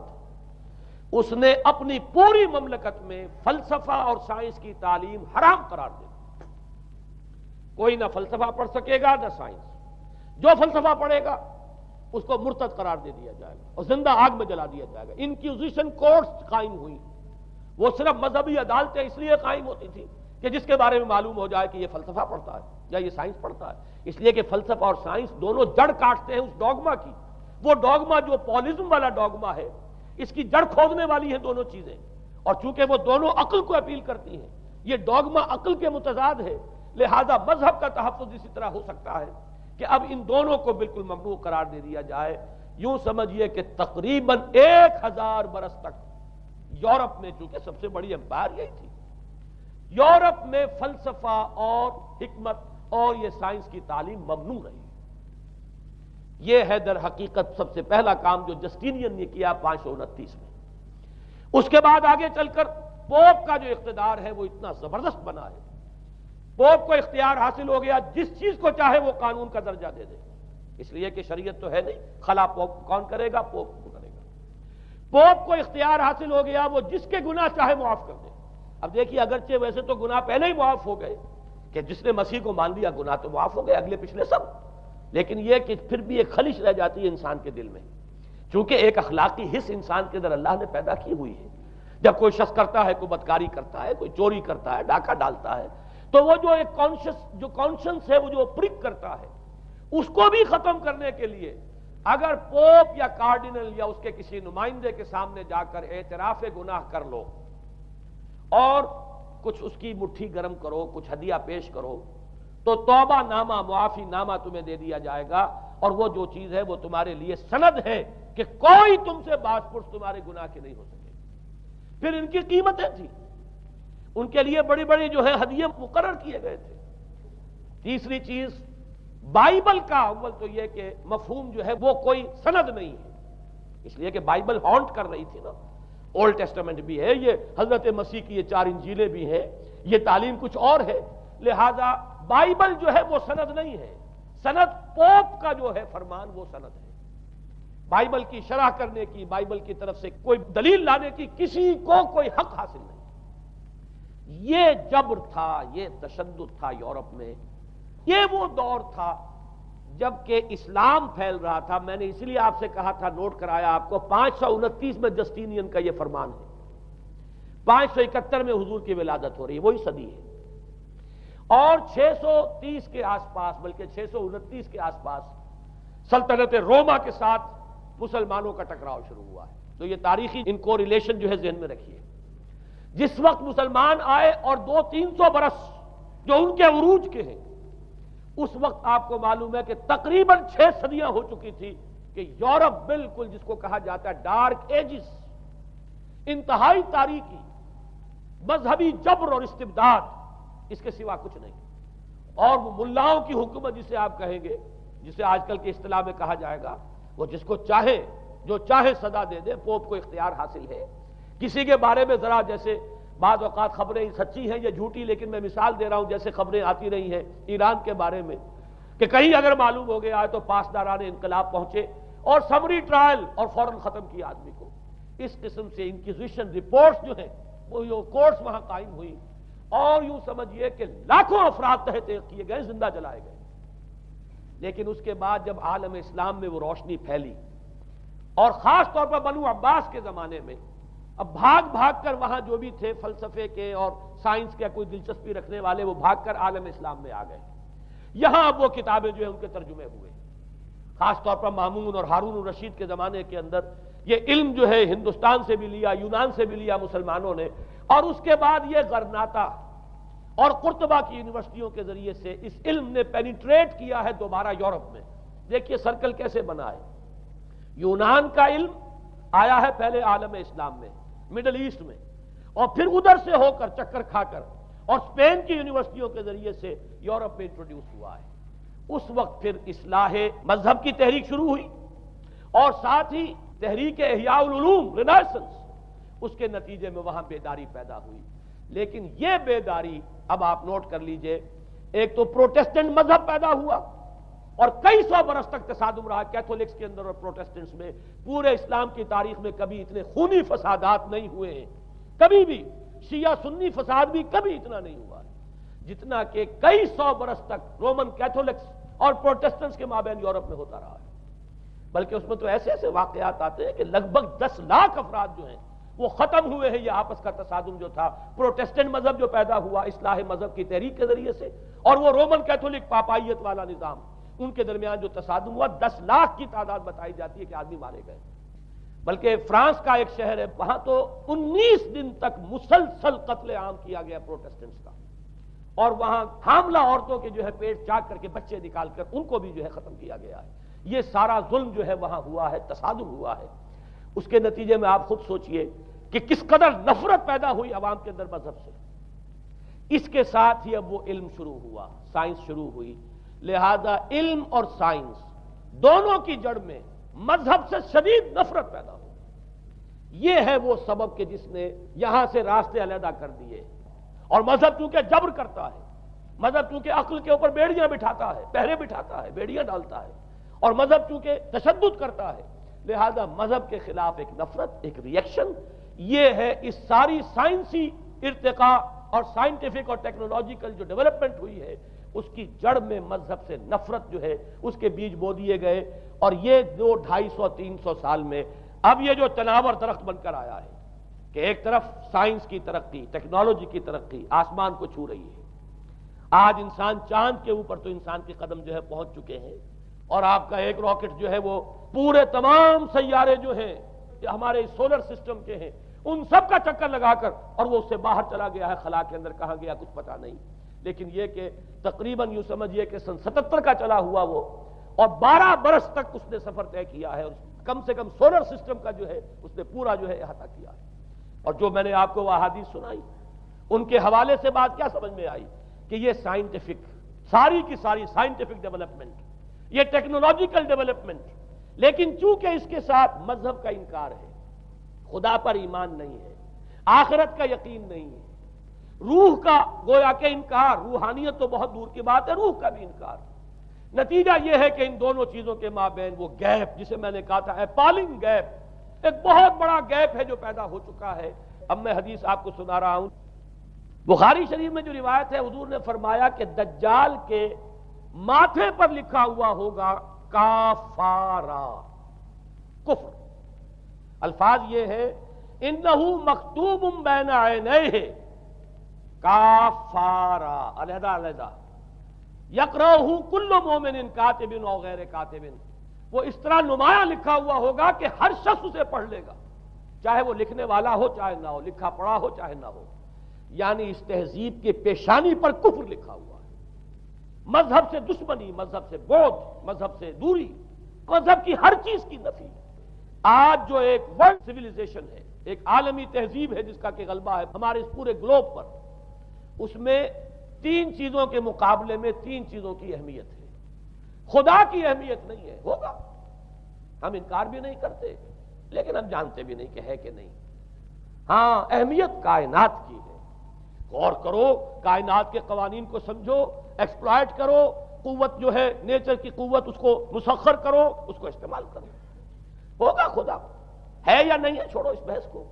[SPEAKER 1] اس نے اپنی پوری مملکت میں فلسفہ اور سائنس کی تعلیم حرام قرار دے دی۔ کوئی نہ فلسفہ پڑھ سکے گا نہ سائنس، جو فلسفہ پڑھے گا اس کو مرتد قرار دے دیا جائے گا اور زندہ آگ میں جلا دیا جائے گا۔ انکوزیشن کورٹس قائم ہوئی، وہ صرف مذہبی عدالتیں اس لیے قائم ہوتی تھی کہ جس کے بارے میں معلوم ہو جائے کہ یہ فلسفہ پڑھتا ہے یا یہ سائنس پڑھتا ہے، اس لیے کہ فلسفہ اور سائنس دونوں جڑ کاٹتے ہیں اس ڈوگما کی۔ وہ ڈوگما جو پالیزم والا ڈوگما ہے، اس کی جڑ کھودنے والی ہیں دونوں چیزیں، اور چونکہ وہ دونوں عقل کو اپیل کرتی ہیں، یہ ڈوگما عقل کے متضاد ہے، لہذا مذہب کا تحفظ اسی طرح ہو سکتا ہے کہ اب ان دونوں کو بالکل ممنوع قرار دے دیا جائے۔ یوں سمجھیے کہ تقریباً 1000 برس تک یورپ میں، چونکہ سب سے بڑی امپائر یہی تھی، یورپ میں فلسفہ اور حکمت اور یہ سائنس کی تعلیم ممنوع رہی۔ یہ ہے در حقیقت سب سے پہلا کام جو جسٹینین نے کیا 529 میں۔ اس کے بعد آگے چل کر پوپ کا جو اقتدار ہے وہ اتنا زبردست بنا ہے، پوپ کو اختیار حاصل ہو گیا، جس چیز کو چاہے وہ قانون کا درجہ دے دے، اس لیے کہ شریعت تو ہے نہیں، خلا پوپ کون کرے گا؟ پوپ کو کرے گا۔ پوپ کو اختیار حاصل ہو گیا، وہ جس کے گناہ چاہے معاف کر دے۔ اب دیکھیے اگرچہ ویسے تو گناہ پہلے ہی معاف ہو گئے کہ جس نے مسیح کو مان لیا گناہ تو معاف ہو گئے اگلے پچھلے سب، لیکن یہ کہ پھر بھی ایک خلش رہ جاتی ہے انسان کے دل میں، چونکہ ایک اخلاقی حص انسان کے اندر اللہ نے پیدا کی ہوئی ہے۔ جب کوئی شخص کرتا ہے، کوئی بدکاری کرتا ہے، کوئی چوری کرتا ہے، ڈاکہ ڈالتا ہے، تو وہ جو ایک کانشنس ہے، وہ جو پرک کرتا ہے، اس کو بھی ختم کرنے کے لیے اگر پوپ یا کارڈینل یا اس کے کسی نمائندے کے سامنے جا کر اعتراف گناہ کر لو اور کچھ اس کی مٹھی گرم کرو، کچھ ہدیہ پیش کرو، تو توبہ نامہ، معافی نامہ تمہیں دے دیا جائے گا، اور وہ جو چیز ہے وہ تمہارے لیے سند ہے کہ کوئی تم سے باز پرس تمہارے گناہ کے نہیں ہو سکے۔ پھر ان کی قیمتیں تھیں، ان کے لیے بڑی بڑی جو ہے ہدیے مقرر کیے گئے تھے۔ تیسری چیز، بائبل کا اول تو یہ کہ مفہوم جو ہے وہ کوئی سند نہیں ہے، اس لیے کہ بائبل ہانٹ کر رہی تھی نا، اولڈ ٹیسٹمنٹ بھی ہے، یہ حضرت مسیح کی یہ 4 انجیلیں بھی ہیں، یہ تعلیم کچھ اور ہے، لہذا بائبل جو ہے وہ سند نہیں ہے، سند پوپ کا جو ہے فرمان وہ سند ہے۔ بائبل کی شرح کرنے کی، بائبل کی طرف سے کوئی دلیل لانے کی کسی کو کوئی حق حاصل نہیں۔ یہ جبر تھا، یہ تشدد تھا یورپ میں، یہ وہ دور تھا جب کہ اسلام پھیل رہا تھا۔ میں نے اس لیے آپ سے کہا تھا، نوٹ کرایا آپ کو، 529 میں جسٹینین کا یہ فرمان ہے، 571 میں حضور کی ولادت ہو رہی ہے، وہی صدی ہے، اور 630 کے آس پاس، بلکہ 629 کے آس پاس سلطنت روما کے ساتھ مسلمانوں کا ٹکراؤ شروع ہوا ہے۔ تو یہ تاریخی ان کو ریلیشن جو ہے ذہن میں رکھیے۔ جس وقت مسلمان آئے اور 200-300 برس جو ان کے عروج کے ہیں، اس وقت آپ کو معلوم ہے کہ تقریباً 6 صدیاں ہو چکی تھی کہ یورپ بالکل جس کو کہا جاتا ہے ڈارک ایجز، انتہائی تاریکی، مذہبی جبر اور استبداد، اس کے سوا کچھ نہیں، اور وہ ملاؤں کی حکومت جسے آپ کہیں گے، جسے آج کل کی اصطلاح میں کہا جائے گا، وہ جس کو چاہے جو چاہے صدا دے دے، پوپ کو اختیار حاصل ہے۔ کسی کے بارے میں ذرا جیسے بعض اوقات خبریں سچی ہیں یا جھوٹی، لیکن میں مثال دے رہا ہوں جیسے خبریں آتی رہی ہیں ایران کے بارے میں کہ کہیں اگر معلوم ہو گیا ہے تو پاسداران انقلاب پہنچے اور سمری ٹرائل اور فوراً ختم کیا آدمی کو۔ اس قسم سے انکوزیشن رپورٹس جو ہیں وہ کورٹس وہاں قائم ہوئی، اور یوں سمجھیے کہ لاکھوں افراد تحت کیے گئے، زندہ جلائے گئے۔ لیکن اس کے بعد جب عالم اسلام میں وہ روشنی پھیلی، اور خاص طور پر بنو عباس کے زمانے میں اب بھاگ بھاگ کر وہاں جو بھی تھے فلسفے کے اور سائنس کے کوئی دلچسپی رکھنے والے، وہ بھاگ کر عالم اسلام میں آ گئے. یہاں اب وہ کتابیں جو ہیں ان کے ترجمے ہوئے، خاص طور پر مامون اور ہارون الرشید کے زمانے کے اندر یہ علم جو ہے ہندوستان سے بھی لیا، یونان سے بھی لیا مسلمانوں نے، اور اس کے بعد یہ غرناطہ اور قرطبہ کی یونیورسٹیوں کے ذریعے سے اس علم نے پینیٹریٹ کیا ہے دوبارہ یورپ میں. دیکھیے سرکل کیسے بنا ہے. یونان کا علم آیا ہے پہلے عالم اسلام میں، مڈل ایسٹ میں، اور پھر ادھر سے ہو کر چکر کھا کر اور اسپین کی یونیورسٹیوں کے ذریعے سے یورپ میں انٹروڈیوس ہوا ہے. اس وقت پھر اصلاح مذہب کی تحریک شروع ہوئی، اور ساتھ ہی تحریک احیاء العلوم رینیسنس، اس کے نتیجے میں وہاں بیداری پیدا ہوئی. لیکن یہ بیداری اب آپ نوٹ کر لیجئے، ایک تو پروٹیسٹنٹ مذہب پیدا ہوا اور کئی سو برس تک تصادم رہا کیتھولکس کے اندر اور پروٹیسٹنٹس میں. پورے اسلام کی تاریخ میں کبھی اتنے خونی فسادات نہیں ہوئے ہیں، کبھی بھی شیعہ سنی فساد بھی کبھی اتنا نہیں ہوا جتنا کہ کئی سو برس تک رومن کیتھولکس اور پروٹیسٹنٹس کے مابین یورپ میں ہوتا رہا ہے. بلکہ اس میں تو ایسے ایسے واقعات آتے ہیں کہ لگ بھگ 10 لاکھ افراد جو ہیں وہ ختم ہوئے ہیں. یہ آپس کا تصادم جو تھا، پروٹیسٹنٹ مذہب جو پیدا ہوا اصلاح مذہب کی تحریک کے ذریعے سے، اور وہ رومن کیتھولک پاپائیت والا نظام، ان کے درمیان جو تصادم ہوا 10 لاکھ کی تعداد بتائی جاتی ہے کہ آدمی مارے گئے. بلکہ فرانس کا ایک شہر ہے، وہاں تو 19 دن تک مسلسل قتل عام کیا گیا پروٹیسٹنٹس کا، اور وہاں حاملہ عورتوں کے جو ہے پیٹ چاک کر کے بچے نکال کر ان کو بھی جو ہے ختم کیا گیا ہے. یہ سارا ظلم جو ہے وہاں ہوا ہے، تصادم ہوا ہے. اس کے نتیجے میں آپ خود سوچئے کہ کس قدر نفرت پیدا ہوئی عوام کے اندر مذہب سے. اس کے ساتھ ہی اب وہ علم شروع ہوا، سائنس شروع ہوئی. لہذا علم اور سائنس دونوں کی جڑ میں مذہب سے شدید نفرت پیدا ہو. یہ ہے وہ سبب کہ جس نے یہاں سے راستے علیحدہ کر دیے. اور مذہب چونکہ جبر کرتا ہے، مذہب چونکہ عقل کے اوپر بیڑیاں بٹھاتا ہے، پہرے بٹھاتا ہے، بیڑیاں ڈالتا ہے، اور مذہب چونکہ تشدد کرتا ہے، لہذا مذہب کے خلاف ایک نفرت، ایک ریئیکشن. یہ ہے اس ساری سائنسی ارتقاء اور سائنٹیفک اور ٹیکنالوجیکل جو ڈیولپمنٹ ہوئی ہے، اس کی جڑ میں مذہب سے نفرت جو ہے اس کے بیج بو دیے گئے. اور یہ 200-250-300 سال میں اب یہ جو تناور درخت بن کر آیا ہے کہ ایک طرف سائنس کی ترقی، ٹیکنالوجی کی ترقی آسمان کو چھو رہی ہے. آج انسان چاند کے اوپر تو انسان کے قدم جو ہے پہنچ چکے ہیں، اور آپ کا ایک راکٹ جو ہے وہ پورے تمام سیارے جو ہیں ہمارے سولر سسٹم کے ہیں ان سب کا چکر لگا کر اور وہ اس سے باہر چلا گیا ہے خلا کے اندر. کہاں گیا کچھ پتا نہیں. لیکن یہ کہ تقریباً یوں سمجھیے کہ سن 77 کا چلا ہوا وہ، اور 12 برس تک اس نے سفر طے کیا ہے، اور کم سے کم سولر سسٹم کا جو ہے اس نے پورا جو ہے احاطہ کیا ہے. اور جو میں نے آپ کو وہ احادیث سنائی ان کے حوالے سے بات کیا سمجھ میں آئی کہ یہ سائنٹیفک، ساری کی ساری سائنٹیفک ڈیولپمنٹ، یہ ٹیکنالوجیکل ڈیولپمنٹ، لیکن چونکہ اس کے ساتھ مذہب کا انکار ہے، خدا پر ایمان نہیں ہے، آخرت کا یقین نہیں ہے، روح کا گویا کہ انکار، روحانیت تو بہت دور کی بات ہے، روح کا بھی انکار. نتیجہ یہ ہے کہ ان دونوں چیزوں کے مابین وہ گیپ جسے میں نے کہا تھا ایپالنگ گیپ، ایک بہت بڑا گیپ ہے جو پیدا ہو چکا ہے. اب میں حدیث آپ کو سنا رہا ہوں. بخاری شریف میں جو روایت ہے حضور نے فرمایا کہ دجال کے ماتھے پر لکھا ہوا ہوگا کافارا، کفر. الفاظ یہ ہے انہو مکتوب بین عینیہ کافارا، علیحدہ علیحدہ، یقرأہ کل مومن کاتب او غیر کاتب. وہ اس طرح نمایاں لکھا ہوا ہوگا کہ ہر شخص اسے پڑھ لے گا، چاہے وہ لکھنے والا ہو چاہے نہ ہو، لکھا پڑھا ہو چاہے نہ ہو. یعنی اس تہذیب کے پیشانی پر کفر لکھا ہوا ہے. مذہب سے دشمنی، مذہب سے بودھ، مذہب سے دوری، مذہب کی ہر چیز کی نفی. آج جو ایک ورلڈ سویلائزیشن ہے، ایک عالمی تہذیب ہے جس کا کہ غلبہ ہے ہمارے اس پورے گلوب پر، اس میں 3 چیزوں کے مقابلے میں 3 چیزوں کی اہمیت ہے. خدا کی اہمیت نہیں ہے، ہوگا، ہم انکار بھی نہیں کرتے لیکن ہم جانتے بھی نہیں کہ ہے کہ نہیں. ہاں اہمیت کائنات کی ہے. غور کرو، کائنات کے قوانین کو سمجھو، ایکسپلائٹ کرو، قوت جو ہے نیچر کی قوت اس کو مسخر کرو، اس کو استعمال کرو. ہوگا خدا ہے یا نہیں ہے، چھوڑو اس بحث کو.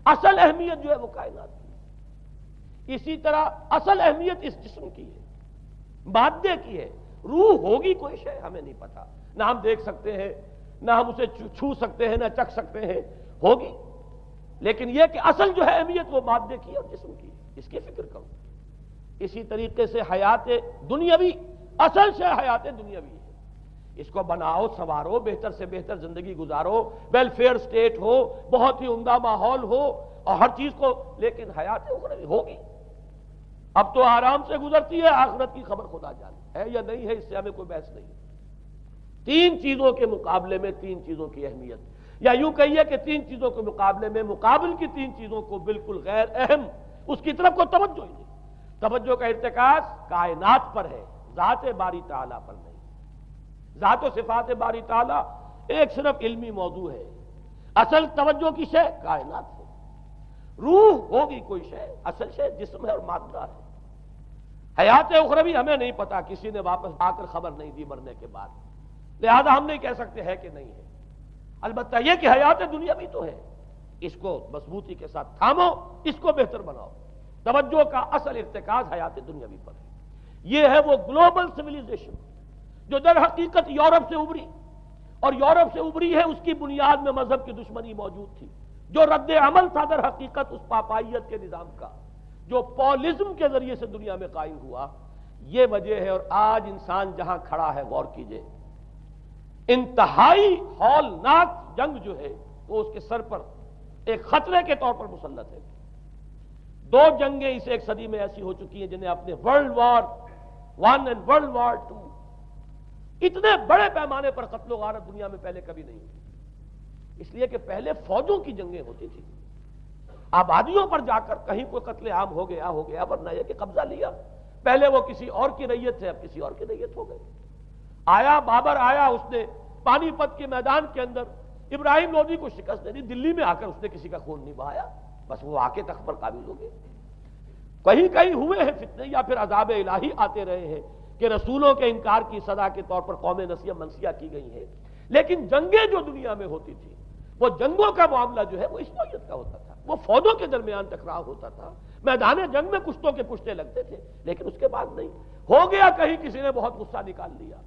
[SPEAKER 1] اصل اہمیت جو ہے وہ کائنات کی. اسی طرح اصل اہمیت اس جسم کی ہے، مادے کی ہے. روح ہوگی کوئی شے ہمیں نہیں پتا، نہ ہم دیکھ سکتے ہیں، نہ ہم اسے چھو سکتے ہیں، نہ چکھ سکتے ہیں. ہوگی لیکن یہ کہ اصل جو ہے اہمیت وہ مادے کی اور جسم کی، اس کی فکر کرو۔ اسی طریقے سے حیات دنیاوی، اصل شے حیات دنیاوی ہے، اس کو بناؤ سنوارو، بہتر سے بہتر زندگی گزارو، ویلفیئر سٹیٹ ہو، بہت ہی عمدہ ماحول ہو اور ہر چیز کو، لیکن حیات اخروی ہوگی۔ اب تو آرام سے گزرتی ہے، آخرت کی خبر خدا جانے ہے یا نہیں ہے، اس سے ہمیں کوئی بحث نہیں۔ تین چیزوں کے مقابلے میں تین چیزوں کی اہمیت، یا یوں کہیے کہ تین چیزوں کے مقابلے میں مقابل کی تین چیزوں کو بالکل غیر اہم، اس کی طرف کوئی توجہ ہی نہیں۔ توجہ کا ارتکاز کائنات پر ہے، ذات باری تعالیٰ پر نہیں۔ ذات و صفات باری تعالیٰ ایک صرف علمی موضوع ہے، اصل توجہ کی شے کائنات ہے۔ روح ہوگی کوئی شے، اصل شے جسم ہے اور مادہ ہے۔ حیات اخروی ہمیں نہیں پتا، کسی نے واپس آ کر خبر نہیں دی مرنے کے بعد، لہذا ہم نہیں کہہ سکتے ہے کہ نہیں ہے۔ البتہ یہ کہ حیات دنیا بھی تو ہے، اس کو مضبوطی کے ساتھ تھامو، اس کو بہتر بناؤ۔ توجہ کا اصل ارتکاز حیات دنیاوی پر ہے۔ یہ ہے وہ گلوبل سویلائزیشن جو در حقیقت یورپ سے ابری، اور یورپ سے ابری ہے، اس کی بنیاد میں مذہب کی دشمنی موجود تھی۔ جو رد عمل تھا در حقیقت اس پاپائیت کے نظام کا، جو پولزم کے ذریعے سے دنیا میں قائم ہوا، یہ وجہ ہے۔ اور آج انسان جہاں کھڑا ہے غور کیجئے، انتہائی ہولناک جنگ جو ہے وہ اس کے سر پر ایک خطرے کے طور پر مسلط ہے۔ دو جنگیں اس ایک صدی میں ایسی ہو چکی ہیں جنہیں اپنے ورلڈ وار 1 اور ورلڈ وار 2 اتنے بڑے پیمانے پر قتل و غارت دنیا میں پہلے کبھی نہیں ہوئی۔ اس لیے کہ پہلے فوجوں کی جنگیں ہوتی تھی، آبادیوں پر جا کر کہیں کوئی قتل عام ہو گیا ورنہ یہ کہ قبضہ لیا، پہلے وہ کسی اور کی ریت تھے، اب کسی اور کی ریت ہو گئی۔ آیا بابر آیا، اس نے پانی پت کے میدان کے اندر ابراہیم لودھی کو شکست دے دی، دلی میں آ کر اس نے کسی کا خون نہیں بہایا، بس وہ آ کے تخت پر قابض ہو گئے۔ کہیں کہیں ہوئے ہیں فتنے، یا پھر عذاب الہی آتے رہے ہیں کہ رسولوں کے انکار کی سزا کے طور پر قوم نسیہ منسیہ کی گئی ہیں، لیکن جنگیں جو دنیا میں ہوتی تھی، وہ جنگوں کا معاملہ جو ہے وہ اس نوعیت کا ہوتا تھا، وہ فوجوں کے درمیان ٹکراؤ ہوتا تھا، میدان جنگ میں کشتوں کے پشتے لگتے تھے، لیکن اس کے بعد نہیں ہو گیا، کہیں کسی نے بہت غصہ نکال لیا۔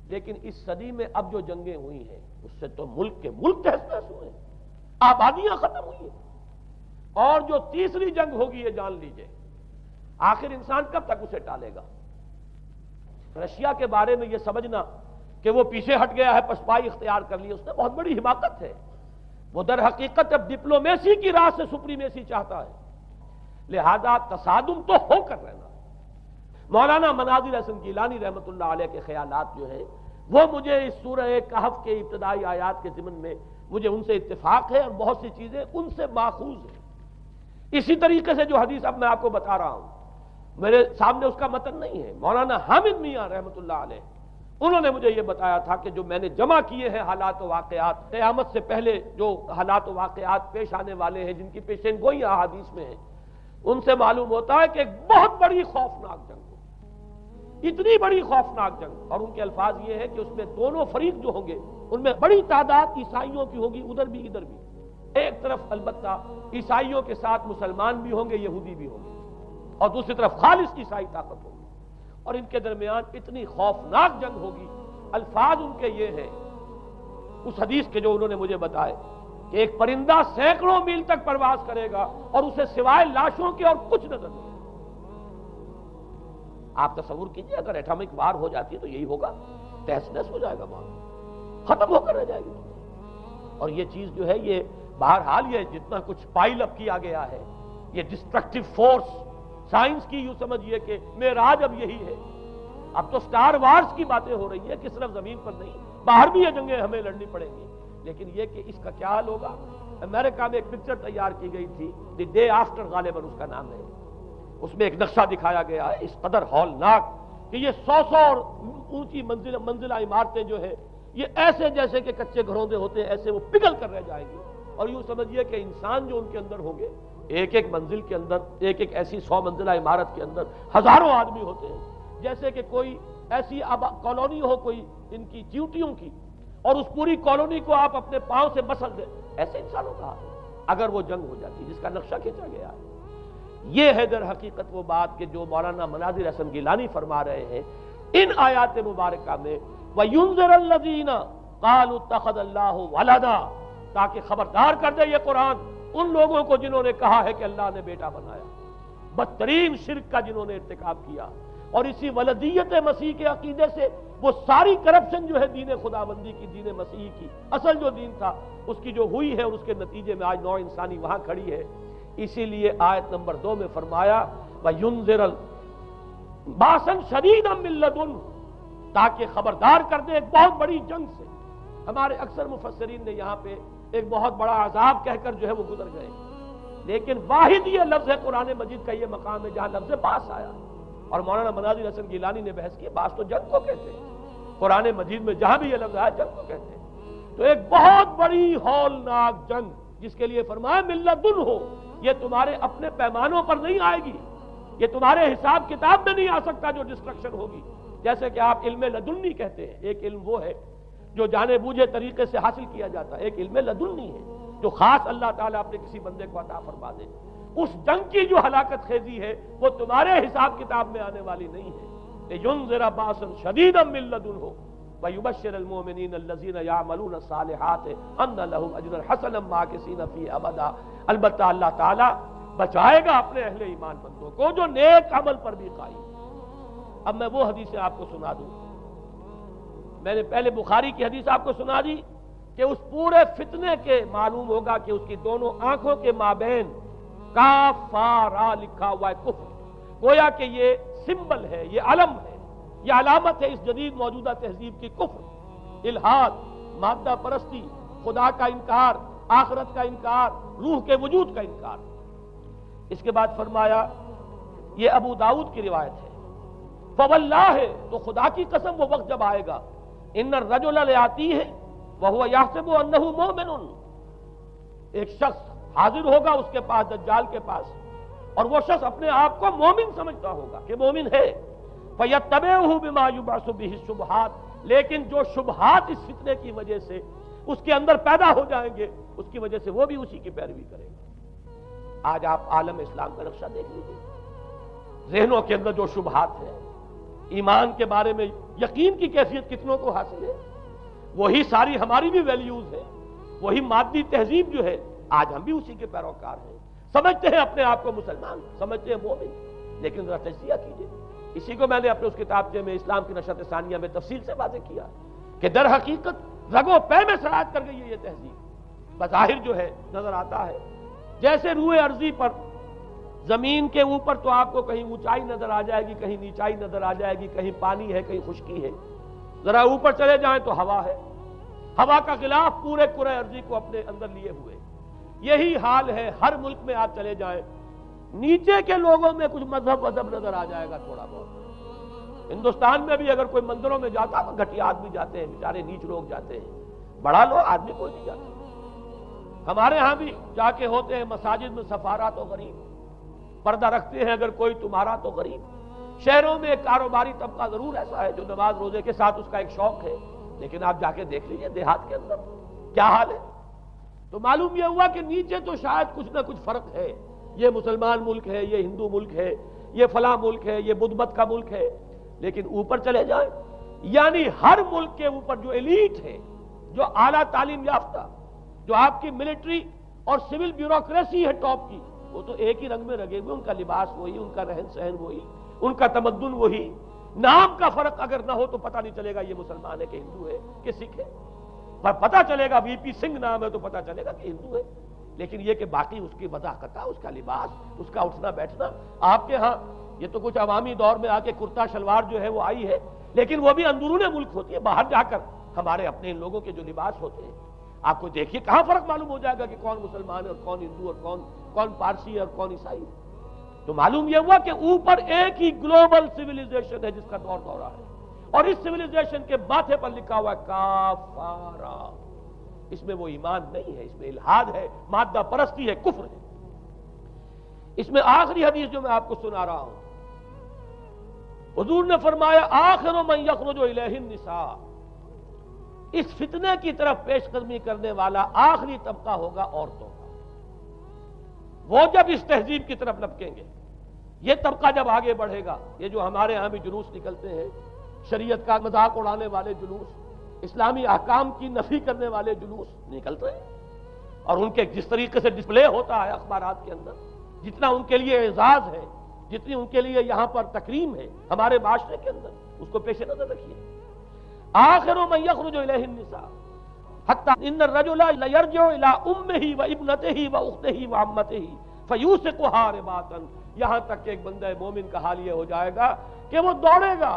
[SPEAKER 1] لیکن اس صدی میں اب جو جنگیں ہوئی ہیں اس سے تو ملک کے ملک تہس نہس ہوئے ہیں، آبادیاں ختم ہوئی ہیں۔ اور جو تیسری جنگ ہوگی یہ جان لیجئے، آخر انسان کب تک اسے ٹالے گا؟ رشیا کے بارے میں یہ سمجھنا کہ وہ پیچھے ہٹ گیا ہے، پسپائی اختیار کر لی، اس نے بہت بڑی حماقت ہے۔ وہ در حقیقت اب ڈپلومیسی کی راہ سے سپریمیسی چاہتا ہے، لہذا تصادم تو ہو کر رہنا۔ مولانا مناظر حسن گیلانی رحمۃ اللہ علیہ کے خیالات جو ہیں وہ مجھے اس سورہ کہف کے ابتدائی آیات کے ضمن میں مجھے ان سے اتفاق ہے، اور بہت سی چیزیں ان سے ماخوذ ہیں۔ اسی طریقے سے جو حدیث اب میں آپ کو بتا رہا ہوں، میرے سامنے اس کا متن نہیں ہے، مولانا حامد میاں رحمۃ اللہ علیہ انہوں نے مجھے یہ بتایا تھا کہ جو میں نے جمع کیے ہیں حالات و واقعات، قیامت سے پہلے جو حالات و واقعات پیش آنے والے ہیں جن کی پیشین گوئی احادیث میں ہیں، ان سے معلوم ہوتا ہے کہ ایک بہت بڑی خوفناک جنگ، اتنی بڑی خوفناک جنگ، اور ان کے الفاظ یہ ہے کہ اس میں دونوں فریق جو ہوں گے ان میں بڑی تعداد عیسائیوں کی ہوگی، ادھر بھی ادھر بھی۔ ایک طرف البتہ عیسائیوں کے ساتھ مسلمان بھی ہوں گے، یہودی بھی ہوں گے، اور دوسری طرف خالص عیسائی طاقت ہوگی، اور ان کے درمیان اتنی خوفناک جنگ ہوگی۔ الفاظ ان کے یہ ہیں اس حدیث کے جو انہوں نے مجھے بتائے کہ ایک پرندہ سینکڑوں میل تک پرواز کرے گا اور اسے سوائے لاشوں کے اور کچھ نظر نہیں۔ آپ تصور کیجئے اگر ایٹامک وار ہو جاتی ہے تو یہی ہوگا، تہس نہس ہو جائے گا، وہاں ختم ہو کر رہ جائے گی۔ اور یہ چیز جو ہے یہ بہرحال یہ جتنا کچھ پائل اپ کیا گیا ہے، یہ ڈسٹرکٹیو فورس سائنس کی یوں سمجھیے کہ معراج اب یہی ہے۔ اب تو سٹار وارز کی باتیں ہو رہی ہیں کہ صرف زمین پر نہیں، باہر بھی یہ جنگیں ہمیں لڑنی پڑیں گی، لیکن یہ کہ اس کا کیا حال ہوگا۔ امریکہ میں ایک پکچر تیار کی گئی تھی، دی ڈے آفٹر غالباً اس کا نام ہے، اس میں ایک نقشہ دکھایا گیا ہے اس قدر ہولناک کہ یہ 100 اور اونچی منزلہ عمارتیں جو ہے یہ ایسے جیسے کہ کچے گھروندے ہوتے ہیں، ایسے وہ پگھل کر رہ جائیں گی، اور یوں سمجھیے کہ انسان جو ان کے اندر ہوں گے، ایک ایک منزل کے اندر، ایک ایک ایسی 100 منزلہ عمارت کے اندر ہزاروں آدمی ہوتے ہیں، جیسے کہ کوئی ایسی کالونی ہو کوئی ان کی چیونٹیوں کی، اور اس پوری کالونی کو آپ اپنے پاؤں سے مسل دیں، ایسے انسانوں کا اگر وہ جنگ ہو جاتی جس کا نقشہ کھینچا گیا ہے۔ یہ ہے در حقیقت وہ بات کہ جو مولانا مناظر حسن گیلانی فرما رہے ہیں ان آیات مبارکہ میں، وَيُنذِرَ الَّذِينَ قَالُوا اتَّخَذَ اللَّهُ وَلَدًا، تاکہ خبردار کر دے یہ قرآن ان لوگوں کو جنہوں نے کہا ہے کہ اللہ نے بیٹا بنایا، بدترین شرک کا جنہوں نے ارتکاب کیا، اور اسی ولدیت مسیح کے عقیدے سے وہ ساری کرپشن جو ہے دین خداوندی کی، دین مسیح کی اصل جو دین تھا اس کی جو ہوئی ہے، اور اس کے نتیجے میں آج نوع انسانی وہاں کھڑی ہے۔ اسی لیے آیت نمبر 2 میں فرمایا وَيُنذِرَ بَأْسًا شَدِيدًا مِّن لَّدُنْهُ، تاکہ خبردار کر دے ایک بہت بڑی جنگ سے۔ ہمارے اکثر مفسرین نے یہاں پہ ایک بہت بڑا عذاب کہہ کر جو ہے وہ گزر گئے، لیکن واحد یہ لفظ ہے قرآن مجید کا، یہ مقام ہے جہاں لفظ باس آیا، اور مولانا مناظر حسن گیلانی نے بحث کی باس تو جنگ کو کہتے ہیں، قرآن مجید میں جہاں بھی یہ لفظ آیا جنگ کو کہتے ہیں۔ تو ایک بہت بڑی ہولناک جنگ جس کے لیے فرمایا من لدنہ، یہ تمہارے اپنے پیمانوں پر نہیں آئے گی، یہ تمہارے حساب کتاب میں نہیں آ سکتا جو ڈسٹرکشن ہوگی۔ جیسے کہ آپ علم لدنی کہتے ہیں، ایک علم وہ ہے جو جانے بوجھے طریقے سے حاصل کیا جاتا ہے، ایک علم لدنی ہے جو خاص اللہ تعالیٰ اپنے کسی بندے کو عطا فرما دے۔ اس جنگ کی جو ہلاکت خیزی ہے وہ تمہارے حساب کتاب میں آنے والی نہیں ہے۔ لِيُنذِرَ بَأْسًا شَدِيدًا مِّن لَّدُنْهُ وَيُبَشِّرَ الْمُؤْمِنِينَ الَّذِينَ يَعْمَلُونَ الصَّالِحَاتِ أَنَّ لَهُمْ أَجْرًا حَسَنًا مَّاكِثِينَ فِيهِ أَبَدًا۔ البتہ اللہ تعالیٰ بچائے گا اپنے اہل ایمان بندوں کو جو نیک عمل پر بھی قائم۔ اب میں وہ حدیثیں آپ کو سنا دوں، میں نے پہلے بخاری کی حدیث آپ کو سنا دی کہ اس پورے فتنے کے معلوم ہوگا کہ اس کی دونوں آنکھوں کے مابین کافارا لکھا ہوا ہے، کفر، گویا کہ یہ سمبل ہے، یہ علم ہے، یہ علامت ہے اس جدید موجودہ تہذیب کی، کفر، الحاد، مادہ پرستی، خدا کا انکار، آخرت کا انکار، روح کے وجود کا انکار۔ اس کے بعد فرمایا، یہ ابو داؤد کی روایت ہے، فواللہ، تو خدا کی قسم وہ وقت جب آئے گا، ان الرجل لیاتیہ وہو یحسب انہ مومن، ایک شخص حاضر ہوگا اس کے پاس، دجال کے پاس، اور وہ شخص اپنے آپ کو مومن سمجھتا ہوگا کہ مومن ہے، فَيَتَّبِعُهُ بِمَا يُبْعَثُ بِهِ الشُّبْهَاتِ، لیکن جو شبہات اس فتنے کی وجہ سے اس کے اندر پیدا ہو جائیں گے اس کی وجہ سے وہ بھی اسی کی پیروی کرے گا۔ آج آپ عالم اسلام کا نقشہ دیکھ لیجیے، ذہنوں کے اندر جو شبہات ہیں، ایمان کے بارے میں یقین کی کیفیت کتنوں کو حاصل ہے، وہی ساری ہماری بھی ویلیوز ہے، وہی مادی تہذیب جو ہے، آج ہم بھی اسی کے پیروکار ہیں، سمجھتے ہیں اپنے آپ کو مسلمان، سمجھتے ہیں مومن، لیکن ذرا تجزیہ کیجئے۔ اسی کو میں نے اپنے اس کتابچے میں اسلام کی نشرت ثانیہ میں تفصیل سے واضح کیا کہ در حقیقت رگوں پے میں سرایت کر گئی ہے یہ تہذیب۔ بظاہر جو ہے نظر آتا ہے جیسے روئے ارضی پر، زمین کے اوپر تو آپ کو کہیں اونچائی نظر آ جائے گی، کہیں نیچائی نظر آ جائے گی، کہیں پانی ہے، کہیں خشکی ہے، ذرا اوپر چلے جائیں تو ہوا ہے، ہوا کا غلاف پورے کرۂ ارضی کو اپنے اندر لیے ہوئے۔ یہی حال ہے ہر ملک میں آپ چلے جائیں، نیچے کے لوگوں میں کچھ مذہب نظر آ جائے گا تھوڑا بہت۔ ہندوستان میں بھی اگر کوئی مندروں میں جاتا تو گھٹیا آدمی جاتے ہیں، بیچارے نیچ لوگ جاتے ہیں، بڑا لوگ آدمی کوئی نہیں جاتا۔ ہمارے ہاں بھی جا کے ہوتے ہیں مساجد میں سفارا تو غریب، پردہ رکھتے ہیں اگر کوئی تمہارا تو غریب۔ شہروں میں ایک کاروباری طبقہ ضرور ایسا ہے جو نماز روزے کے ساتھ اس کا ایک شوق ہے، لیکن آپ جا کے دیکھ لیجئے دیہات کے اندر کیا حال ہے۔ تو معلوم یہ ہوا کہ نیچے تو شاید کچھ نہ کچھ فرق ہے، یہ مسلمان ملک ہے، یہ ہندو ملک ہے، یہ فلاں ملک ہے، یہ بدھ مت کا ملک ہے، لیکن اوپر چلے جائیں یعنی ہر ملک کے اوپر جو ایلیٹ ہے، جو اعلیٰ تعلیم یافتہ، جو آپ کی ملٹری اور سول بیوروکریسی ہے ٹاپ کی، وہ تو ایک ہی رنگ میں رگے ہوئے، ان کا لباس وہی، ان کا رہن سہن وہی، ان کا تمدن وہی، نام کا فرق اگر نہ ہو تو پتہ نہیں چلے گا یہ مسلمان ہے کہ ہندو ہے کہ سکھ ہے، پر پتہ چلے گا وی پی سنگھ نام ہے تو پتہ چلے گا کہ ہندو ہے، لیکن یہ کہ باقی اس کی وضاحت، اس کا لباس، اس کا اٹھنا بیٹھنا، آپ کے ہاں یہ تو کچھ عوامی دور میں آ کے کرتا شلوار جو ہے وہ آئی ہے، لیکن وہ بھی اندرون ملک ہوتی ہے، باہر جا کر ہمارے اپنے ان لوگوں کے جو لباس ہوتے ہیں آپ کو دیکھیے کہاں فرق معلوم ہو جائے گا کہ کون مسلمان ہے اور کون ہندو اور کون پارسی ہے اور کون عیسائی ہے۔ تو معلوم یہ ہوا کہ اوپر ایک ہی گلوبل سیویلائزیشن ہے جس کا دور دورہ ہے، اور اس سیویلائزیشن کے ماتھے پر لکھا ہوا ہے کافارا، اس میں وہ ایمان نہیں ہے، اس میں الحاد ہے، مادہ پرستی ہے، کفر ہے۔ اس میں آخری حدیث جو میں آپ کو سنا رہا ہوں، حضور نے فرمایا آخر من یخرج الیہ النساء، اس فتنے کی طرف پیش قدمی کرنے والا آخری طبقہ ہوگا عورتوں کا، وہ جب اس تہذیب کی طرف لپکیں گے، یہ طبقہ جب آگے بڑھے گا، یہ جو ہمارے ہاں بھی جلوس نکلتے ہیں، شریعت کا مذاق اڑانے والے جلوس، اسلامی احکام کی نفی کرنے والے جلوس نکلتے ہیں، اور ان کے جس طریقے سے ڈسپلے ہوتا ہے اخبارات کے اندر، جتنا ان کے لیے اعزاز ہے، جتنی ان کے لیے یہاں پر تکریم ہے ہمارے معاشرے کے اندر، اس کو پیش نظر رکھیے۔ آخر من یخرج الیہ النساء حتی ان الرجل لیرجع الی امہ و ابنتہ و اختہ و عمتہ فیوثقها رباطا، یہاں تک کہ ایک بندہ مومن کا حال یہ ہو جائے گا کہ وہ دوڑے گا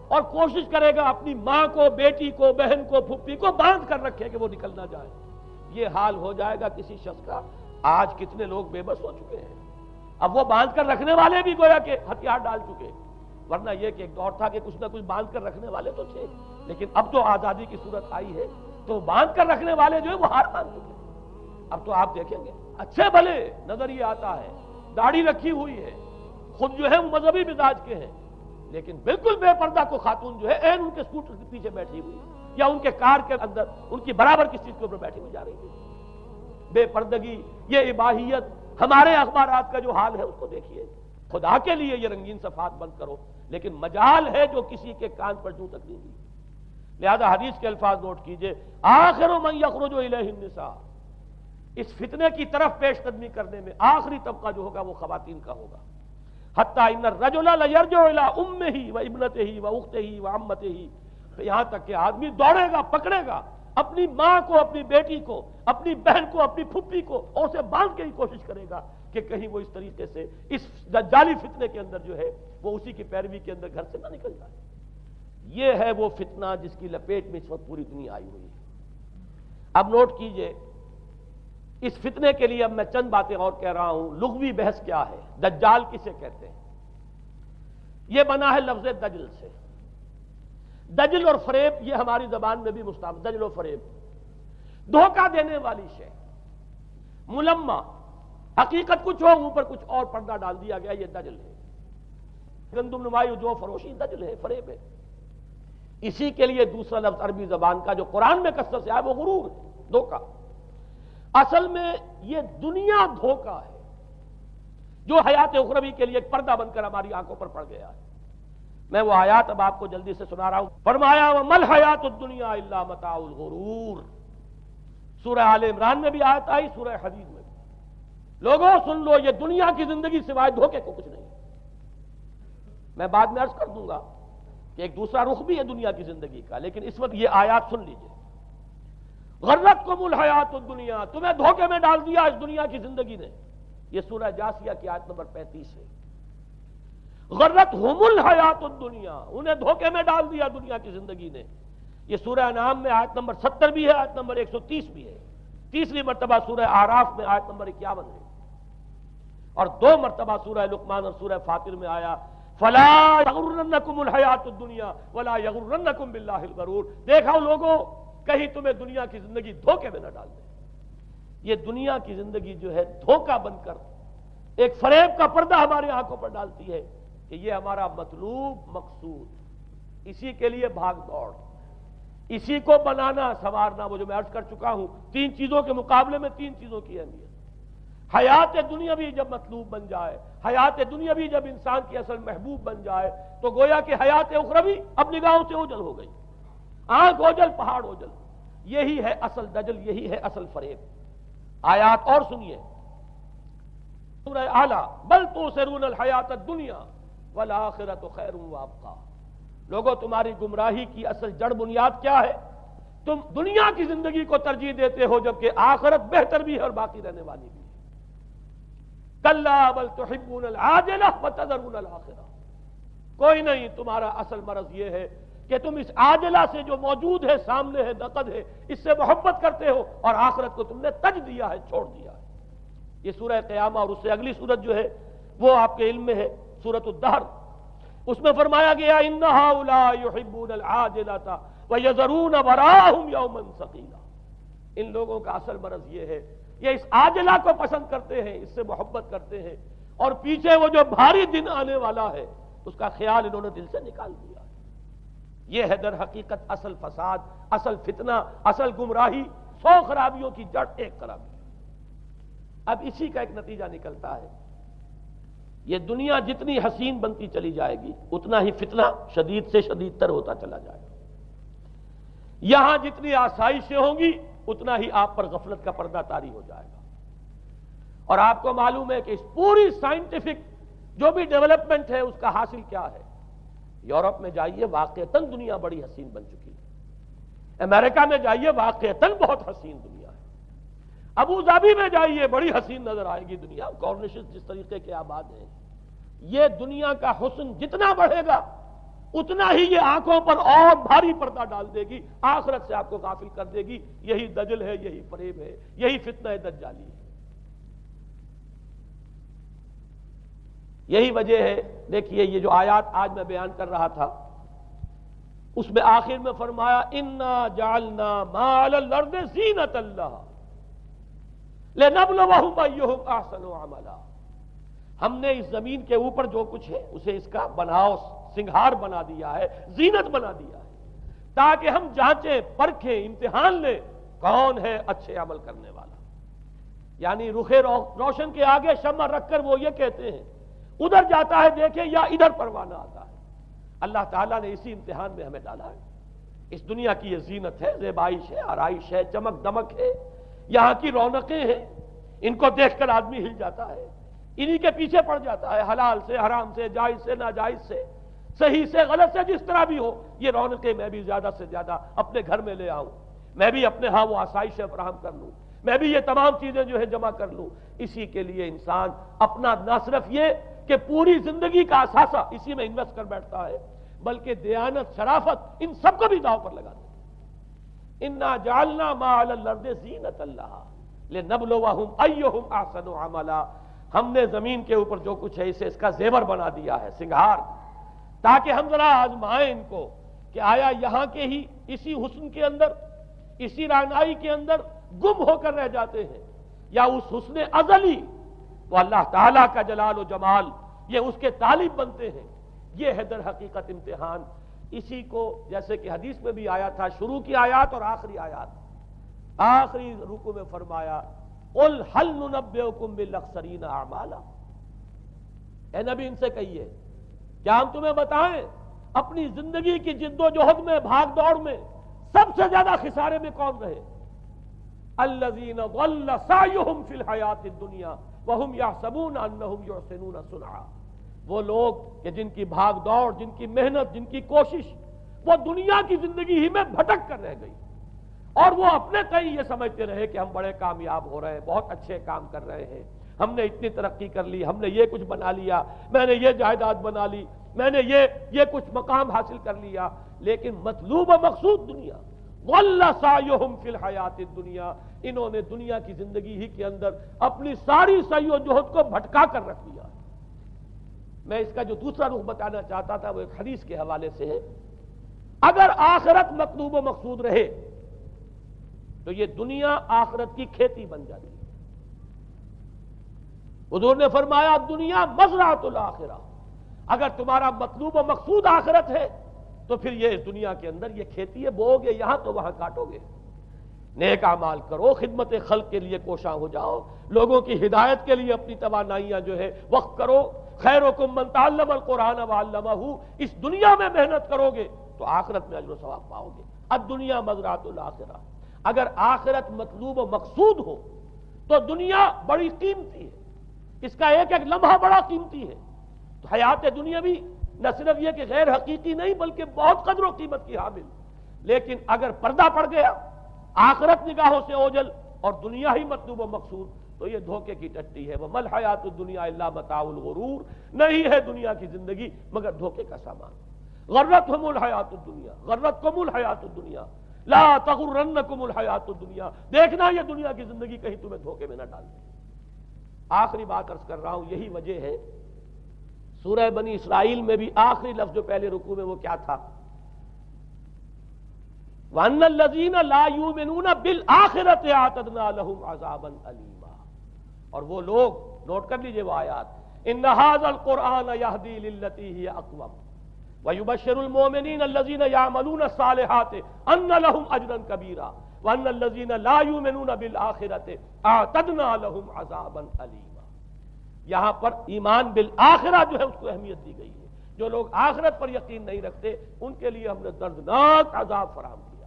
[SPEAKER 1] اور کوشش کرے گا اپنی ماں کو، بیٹی کو، بہن کو، پھپھی کو باندھ کر رکھے کہ وہ نکل نہ جائے۔ یہ حال ہو جائے گا کسی شخص کا۔ آج کتنے لوگ بے بس ہو چکے ہیں، اب وہ باندھ کر رکھنے والے بھی گویا کہ ہتھیار ڈال چکے، ورنہ یہ کہ ایک دور تھا کہ کچھ نہ کچھ باندھ کر رکھنے والے تو تھے، لیکن اب تو آزادی کی صورت آئی ہے تو باندھ کر رکھنے والے جو ہے وہ ہار مان چکے۔ اب تو آپ دیکھیں گے اچھے بھلے نظر یہ آتا ہے، داڑھی رکھی ہوئی ہے، خود جو ہے وہ مذہبی مزاج کے ہیں، لیکن بالکل بے پردہ کو خاتون جو ہے عین ان کے اسکوٹر کے پیچھے بیٹھی ہوئی یا ان کے کار کے اندر ان کی برابر کس چیز کے اوپر بیٹھی ہوئی جا رہی ہے۔ بے پردگی، یہ اباحیت، ہمارے اخبارات کا جو حال ہے اس کو دیکھیے۔ خدا کے لیے یہ رنگین صفحات بند کرو، لیکن مجال ہے جو کسی کے کان پر جوں تک نہیں دی۔ لہذا حدیث کے الفاظ نوٹ کیجئے، آخر من یخرج الیہ النساء، اس فتنے کی طرف پیش قدمی کرنے میں آخری طبقہ جو ہوگا وہ خواتین کا ہوگا۔ حتی ان الرجل لیرجع الی امہ و ابنتہ و اختہ و عمتہ، یہاں تک کہ آدمی دوڑے گا، پکڑے گا اپنی ماں کو، اپنی بیٹی کو، اپنی بہن کو، اپنی پھپھی کو، اور اسے باندھ کے ہی کوشش کرے گا کہ کہیں وہ اس طریقے سے اس دجالی فتنے کے اندر جو ہے وہ اسی کی پیروی کے اندر گھر سے نہ نکل جائے۔ یہ ہے وہ فتنہ جس کی لپیٹ میں اس وقت پوری دنیا آئی ہوئی ہے۔ اب نوٹ کیجئے، اس فتنے کے لیے اب میں چند باتیں اور کہہ رہا ہوں۔ لغوی بحث کیا ہے؟ دجال کسے کہتے ہیں؟ یہ بنا ہے لفظ دجل سے۔ دجل اور فریب یہ ہماری زبان میں بھی مستعمل، دجل و فریب، دھوکہ دینے والی شے، ملمہ، حقیقت کچھ ہو اوپر کچھ اور پردہ ڈال دیا گیا، یہ دجل ہے۔ گندم نمائی جو فروشی دجل ہے، فریب ہے۔ اسی کے لیے دوسرا لفظ عربی زبان کا جو قرآن میں کثرت سے آیا وہ غرور ہے، دھوکہ۔ اصل میں یہ دنیا دھوکہ ہے جو حیات اخروی کے لیے ایک پردہ بن کر ہماری آنکھوں پر پڑ گیا ہے۔ میں وہ آیات اب آپ کو جلدی سے سنا رہا ہوں۔ فرمایا وَمَا الْحَيَاةُ الدُّنْيَا إِلَّا مَتَاعُ الْغُرُورِ، سورہ آل عمران میں بھی آیت آئی، سورہ حدید میں بھی۔ لوگوں سن لو، یہ دنیا کی زندگی سوائے دھوکے کو کچھ نہیں۔ میں بعد میں عرض کر دوں گا کہ ایک دوسرا رخ بھی ہے دنیا کی زندگی کا، لیکن اس وقت یہ آیات سن لیجئے۔ غرتکم الحیات الدنیا، تمہیں دھوکے میں ڈال دیا اس دنیا کی زندگی نے۔ یہ سورہ جاسیہ کی آیت نمبر 35 ہے۔ غرتہم الحیات الدنیا، انہیں دھوکے میں ڈال دیا دنیا کی زندگی نے۔ یہ سورہ انعام میں آیت نمبر 70 بھی ہے، آیت نمبر 130 بھی ہے۔ تیسری مرتبہ سورہ اعراف میں آیت نمبر 51 ہے، اور 2 مرتبہ سورہ لقمان اور سورہ فاطر میں آیا فَلَا يَغُرَّنَّكُمُ الْحَيَاةُ الدُّنْيَا وَلَا يَغُرَّنَّكُمْ بِاللَّهِ الْغَرُورُ۔ دیکھو لوگوں، کہیں تمہیں دنیا کی زندگی دھوکے میں نہ ڈال دے۔ یہ دنیا کی زندگی جو ہے دھوکہ بن کر ایک فریب کا پردہ ہماری آنکھوں پر ڈالتی ہے کہ یہ ہمارا مطلوب مقصود، اسی کے لیے بھاگ دوڑ، اسی کو بنانا سنوارنا۔ وہ جو میں عرض کر چکا ہوں، 3 چیزوں کے مقابلے میں 3 چیزوں کی اہمیت۔ حیات دنیاوی جب مطلوب بن جائے، حیات دنیاوی جب انسان کی اصل محبوب بن جائے، تو گویا کہ حیات اخروی اب نگاہوں سے اوجھل ہو گئی، آنکھ اوجھل پہاڑ اوجھل۔ یہی ہے اصل دجل، یہی ہے اصل فریب۔ آیات اور سنیے، سورہ اعلیٰ، بل تؤثرون الحیات الدنیا والآخرۃ خیر وابقیٰ۔ لوگوں، تمہاری گمراہی کی اصل جڑ بنیاد کیا ہے؟ تم دنیا کی زندگی کو ترجیح دیتے ہو، جبکہ آخرت بہتر بھی ہے اور باقی رہنے والی بھی ہے۔ کلا بل تحبون العاجلہ وتذرون الآخرہ۔ کوئی نہیں، تمہارا اصل مرض یہ ہے کہ تم اس عاجلہ سے جو موجود ہے، سامنے ہے، نقد ہے، اس سے محبت کرتے ہو، اور آخرت کو تم نے تج دیا ہے، چھوڑ دیا ہے۔ یہ سورہ قیامہ اور اس سے اگلی سورت جو ہے وہ آپ کے علم میں ہے، سورۃ الدہر۔ اس میں فرمایا گیا ان ہؤلاء یحبون العاجلۃ ویذرون وراءہم یوما ثقیلا۔ ان لوگوں کا اصل مرض یہ ہے، یہ اس عاجلہ کو پسند کرتے ہیں، اس سے محبت کرتے ہیں، اور پیچھے وہ جو بھاری دن آنے والا ہے اس کا خیال انہوں نے دل سے نکال دیا۔ یہ ہے در حقیقت اصل فساد، اصل فتنہ، اصل گمراہی، 100 خرابیوں کی جڑ ایک خرابی۔ اب اسی کا ایک نتیجہ نکلتا ہے، یہ دنیا جتنی حسین بنتی چلی جائے گی اتنا ہی فتنہ شدید سے شدید تر ہوتا چلا جائے گا۔ یہاں جتنی آسائشیں ہوں گی اتنا ہی آپ پر غفلت کا پردہ طاری ہو جائے گا۔ اور آپ کو معلوم ہے کہ اس پوری سائنٹیفک جو بھی ڈیولپمنٹ ہے اس کا حاصل کیا ہے؟ یورپ میں جائیے واقعتاً دنیا بڑی حسین بن چکی ہے، امریکہ میں جائیے واقعتاً بہت حسین دنیا ہے، ابو ظبی میں جائیے بڑی حسین نظر آئے گی دنیا، کارنیشز جس طریقے کے آباد ہیں۔ یہ دنیا کا حسن جتنا بڑھے گا اتنا ہی یہ آنکھوں پر اور بھاری پردہ ڈال دے گی، آخرت سے آپ کو غافل کر دے گی۔ یہی دجل ہے، یہی فریب ہے، یہی فتنہ دجالی ہے۔ یہی وجہ ہے، دیکھیے یہ جو آیات آج میں بیان کر رہا تھا اس میں آخر میں فرمایا انا جعلنا ما علی الارض زینۃ اللہ لنبلوہم ایہم احسن عملا۔ ہم نے اس زمین کے اوپر جو کچھ ہے اسے اس کا بناؤ سنگھار بنا دیا ہے، زینت بنا دیا ہے، تاکہ ہم جانچیں پرکھیں امتحان لیں کون ہے اچھے عمل کرنے والا۔ یعنی رخ روشن کے آگے شمع رکھ کر وہ یہ کہتے ہیں ادھر جاتا ہے دیکھیں یا ادھر پروانہ آتا ہے۔ اللہ تعالیٰ نے اسی امتحان میں ہمیں ڈالا ہے۔ اس دنیا کی یہ زینت ہے، زیبائش ہے، آرائش ہے، چمک دمک ہے، یہاں کی رونقیں ہیں، ان کو دیکھ کر آدمی ہل جاتا ہے، انہی کے پیچھے پڑ جاتا ہے، حلال سے حرام سے، جائز سے ناجائز سے، صحیح سے غلط سے، جس طرح بھی ہو یہ رونقیں میں بھی زیادہ سے زیادہ اپنے گھر میں لے آؤں، میں بھی اپنے ہاں وہ آسائشیں فراہم کر لوں، میں بھی یہ تمام چیزیں جو ہے جمع کر لوں۔ اسی کے لیے انسان اپنا نہ صرف یہ کہ پوری زندگی کا اثاثہ اسی میں انویسٹ کر بیٹھتا ہے، بلکہ دیانت، شرافت، ان سب کو بھی داؤ پر لگا دے۔ انا جعلنا ما علی الارض زینۃ اللہ لنبلوہم ایہم احسن عملا۔ ہم نے زمین کے اوپر جو کچھ ہے اسے اس کا زیور بنا دیا ہے، سنگھار، تاکہ ہم ذرا آزمائیں ان کو کہ آیا یہاں کے ہی اسی حسن کے اندر، اسی رعنائی کے اندر گم ہو کر رہ جاتے ہیں، یا اس حسن ازلی وہ اللہ تعالیٰ کا جلال و جمال یہ اس کے طالب بنتے ہیں۔ یہ ہے در حقیقت امتحان۔ اسی کو جیسے کہ حدیث میں بھی آیا تھا، شروع کی آیات اور آخری آیات، آخری رکوع میں فرمایا قل هل ننبئکم بالاخسرین اعمالا، اے نبی ان سے کہیے کیا ہم تمہیں بتائیں اپنی زندگی کی جد و جہد میں، بھاگ دوڑ میں سب سے زیادہ خسارے میں کون رہے؟ الذین ضل سعیہم فی الحیاۃ الدنیا وہم یحسبون انہم یحسنون صنعا۔ وہ لوگ کہ جن کی بھاگ دوڑ، جن کی محنت، جن کی کوشش وہ دنیا کی زندگی ہی میں بھٹک کر رہ گئی، اور وہ اپنے کہیں یہ سمجھتے رہے کہ ہم بڑے کامیاب ہو رہے ہیں، بہت اچھے کام کر رہے ہیں، ہم نے اتنی ترقی کر لی، ہم نے یہ کچھ بنا لیا، میں نے یہ جائیداد بنا لی، میں نے یہ کچھ مقام حاصل کر لیا، لیکن مطلوب و مقصود دنیا۔ ضل سعیہم فی الحیاۃ الدنیا، انہوں نے دنیا کی زندگی ہی کے اندر اپنی ساری سعی و جہد کو بھٹکا کر رکھ دیا۔ میں اس کا جو دوسرا رخ بتانا چاہتا تھا وہ ایک حدیث کے حوالے سے ہے۔ اگر آخرت مطلوب و مقصود رہے تو یہ دنیا آخرت کی کھیتی بن جاتی ہے۔ حضور نے فرمایا دنیا مزرعۃ الآخرہ، اگر تمہارا مطلوب و مقصود آخرت ہے تو پھر یہ دنیا کے اندر یہ کھیتی ہے، بو گے یہاں تو وہاں کاٹو گے۔ نیک اعمال کرو، خدمت خلق کے لیے کوشاں ہو جاؤ، لوگوں کی ہدایت کے لیے اپنی توانائیاں جو ہے وقف کرو۔ خیرکم من تعلم القرآن وعلمہ، اس دنیا میں محنت کرو گے تو آخرت میں اجر و ثواب پاؤ گے۔ الدنیا مزرعۃ الآخرہ، اگر آخرت مطلوب و مقصود ہو تو دنیا بڑی قیمتی ہے، اس کا ایک ایک لمحہ بڑا قیمتی ہے۔ تو حیات دنیا بھی نہ صرف یہ کہ غیر حقیقی نہیں بلکہ بہت قدر و قیمت کی حامل، لیکن اگر پردہ پڑ گیا، آخرت نگاہوں سے اوجھل اور دنیا ہی مطلوب و مقصود، تو یہ دھوکے کی ٹٹی ہے۔ وَمَا الْحَيَاةُ الدُّنْيَا إِلَّا مَتَاعُ الْغُرُورِ، نہیں ہے دنیا کی زندگی مگر دھوکے کا سامان۔ غرتہم الحیات الدنیا، غرتکم الحیات الدنیا، لا تغرنکم الحیات الدنیا، دیکھنا یہ دنیا کی زندگی کہیں تمہیں دھوکے میں نہ ڈال دے۔ آخری بات عرض کر رہا ہوں، یہی وجہ ہے سورہ بنی اسرائیل میں بھی آخری لفظ جو پہلے رکوع میں وہ کیا تھا؟ وَأَنَّ الَّذِينَ لَا يُؤْمِنُونَ بِالْآخِرَةِ أَعْتَدْنَا لَهُمْ عَذَابًا أَلِيمًا۔ اور وہ لوگ، نوٹ کر لیجئے وہ آیات، إِنَّ هَذَا الْقُرْآنَ يَهْدِي لِلَّتِي هِيَ أَقْوَمُ وَيُبَشِّرُ الْمُؤْمِنِينَ الَّذِينَ يَعْمَلُونَ الصَّالِحَاتِ أَنَّ لَهُمْ أَجْرًا كَبِيرًا وَأَنَّ الَّذِينَ لَا يُؤْمِنُونَ بِالْآخِرَةِ أَعْتَدْنَا لَهُمْ عَذَابًا أَلِيمًا۔ یہاں پر ایمان بالآخرہ جو ہے اس کو اہمیت دی گئی ہے۔ جو لوگ آخرت پر یقین نہیں رکھتے ان کے لیے ہم نے دردناک عذاب فراہم کیا۔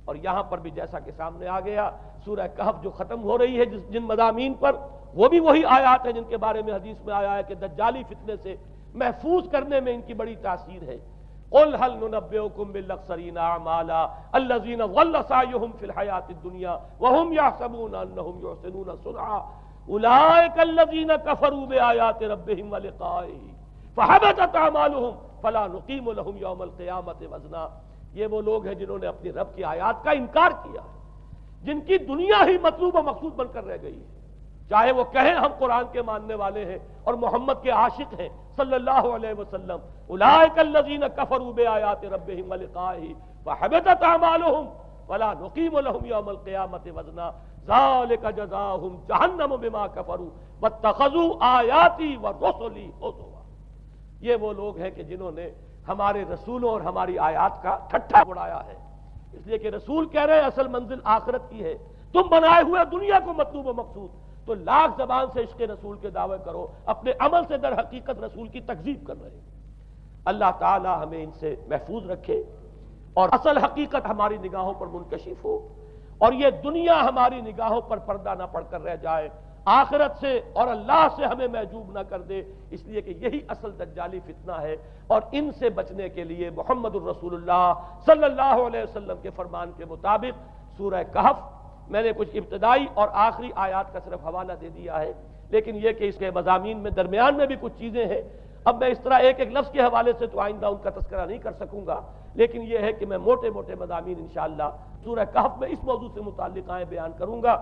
[SPEAKER 1] اور یہاں پر بھی جیسا کہ سامنے آ گیا سورہ کہف جو ختم ہو رہی ہے جن مضامین پر، وہ بھی وہی آیات ہیں جن کے بارے میں حدیث میں آیا ہے کہ دجالی فتنے سے محفوظ کرنے میں ان کی بڑی تاثیر ہے۔ قل هل ننبئكم بالاخسرین اعمالا الذین ضل سعیهم فی الحیاۃ الدنیا وهم یحسبون انهم یحسنون صنعا اولئک الذین کفروا بآیات ربهم ولقائه فحبطت اعمالهم فلا نقیم لهم یوم القیامۃ وزنا۔ یہ وہ لوگ ہیں جنہوں نے اپنی رب کی آیات کا انکار کیا، جن کی دنیا ہی مطلوب و مقصود بن کر رہ گئی ہے، چاہے وہ کہیں ہم قرآن کے ماننے والے ہیں اور محمد کے عاشق ہیں صلی اللہ علیہ وسلم، اولئک الذین کفروا بآیات ربهم ولقائه فحبطت اعمالهم فلا نقیم لهم یوم القیامۃ وزنا ذلک جزاؤہم جہنم بما کفروا واتخذوا آیاتی ورسلی ہزوا۔ یہ وہ لوگ ہیں کہ جنہوں نے ہمارے رسولوں اور ہماری آیات کا ٹھٹھا اڑایا ہے، اس لیے کہ رسول کہہ رہے ہیں اصل منزل آخرت کی ہے، تم بنائے ہوئے دنیا کو مطلوب و مقصود، تو لاکھ زبان سے عشق رسول کے دعوے کرو، اپنے عمل سے در حقیقت رسول کی تکذیب کر رہے ہیں۔ اللہ تعالی ہمیں ان سے محفوظ رکھے اور اصل حقیقت ہماری نگاہوں پر منکشف ہو، اور یہ دنیا ہماری نگاہوں پر پردہ نہ پڑ کر رہ جائے، آخرت سے اور اللہ سے ہمیں محجوب نہ کر دے، اس لیے کہ یہی اصل دجالی فتنہ ہے۔ اور ان سے بچنے کے لیے محمد الرسول اللہ صلی اللہ علیہ وسلم کے فرمان کے مطابق سورہ کہف میں نے کچھ ابتدائی اور آخری آیات کا صرف حوالہ دے دیا ہے، لیکن یہ کہ اس کے مضامین میں درمیان میں بھی کچھ چیزیں ہیں، اب میں اس طرح ایک ایک لفظ کے حوالے سے تو آئندہ ان کا تذکرہ نہیں کر سکوں گا، لیکن یہ ہے کہ میں موٹے موٹے مضامین انشاءاللہ سورہ کہف میں اس موضوع سے متعلق آئیں بیان کروں گا۔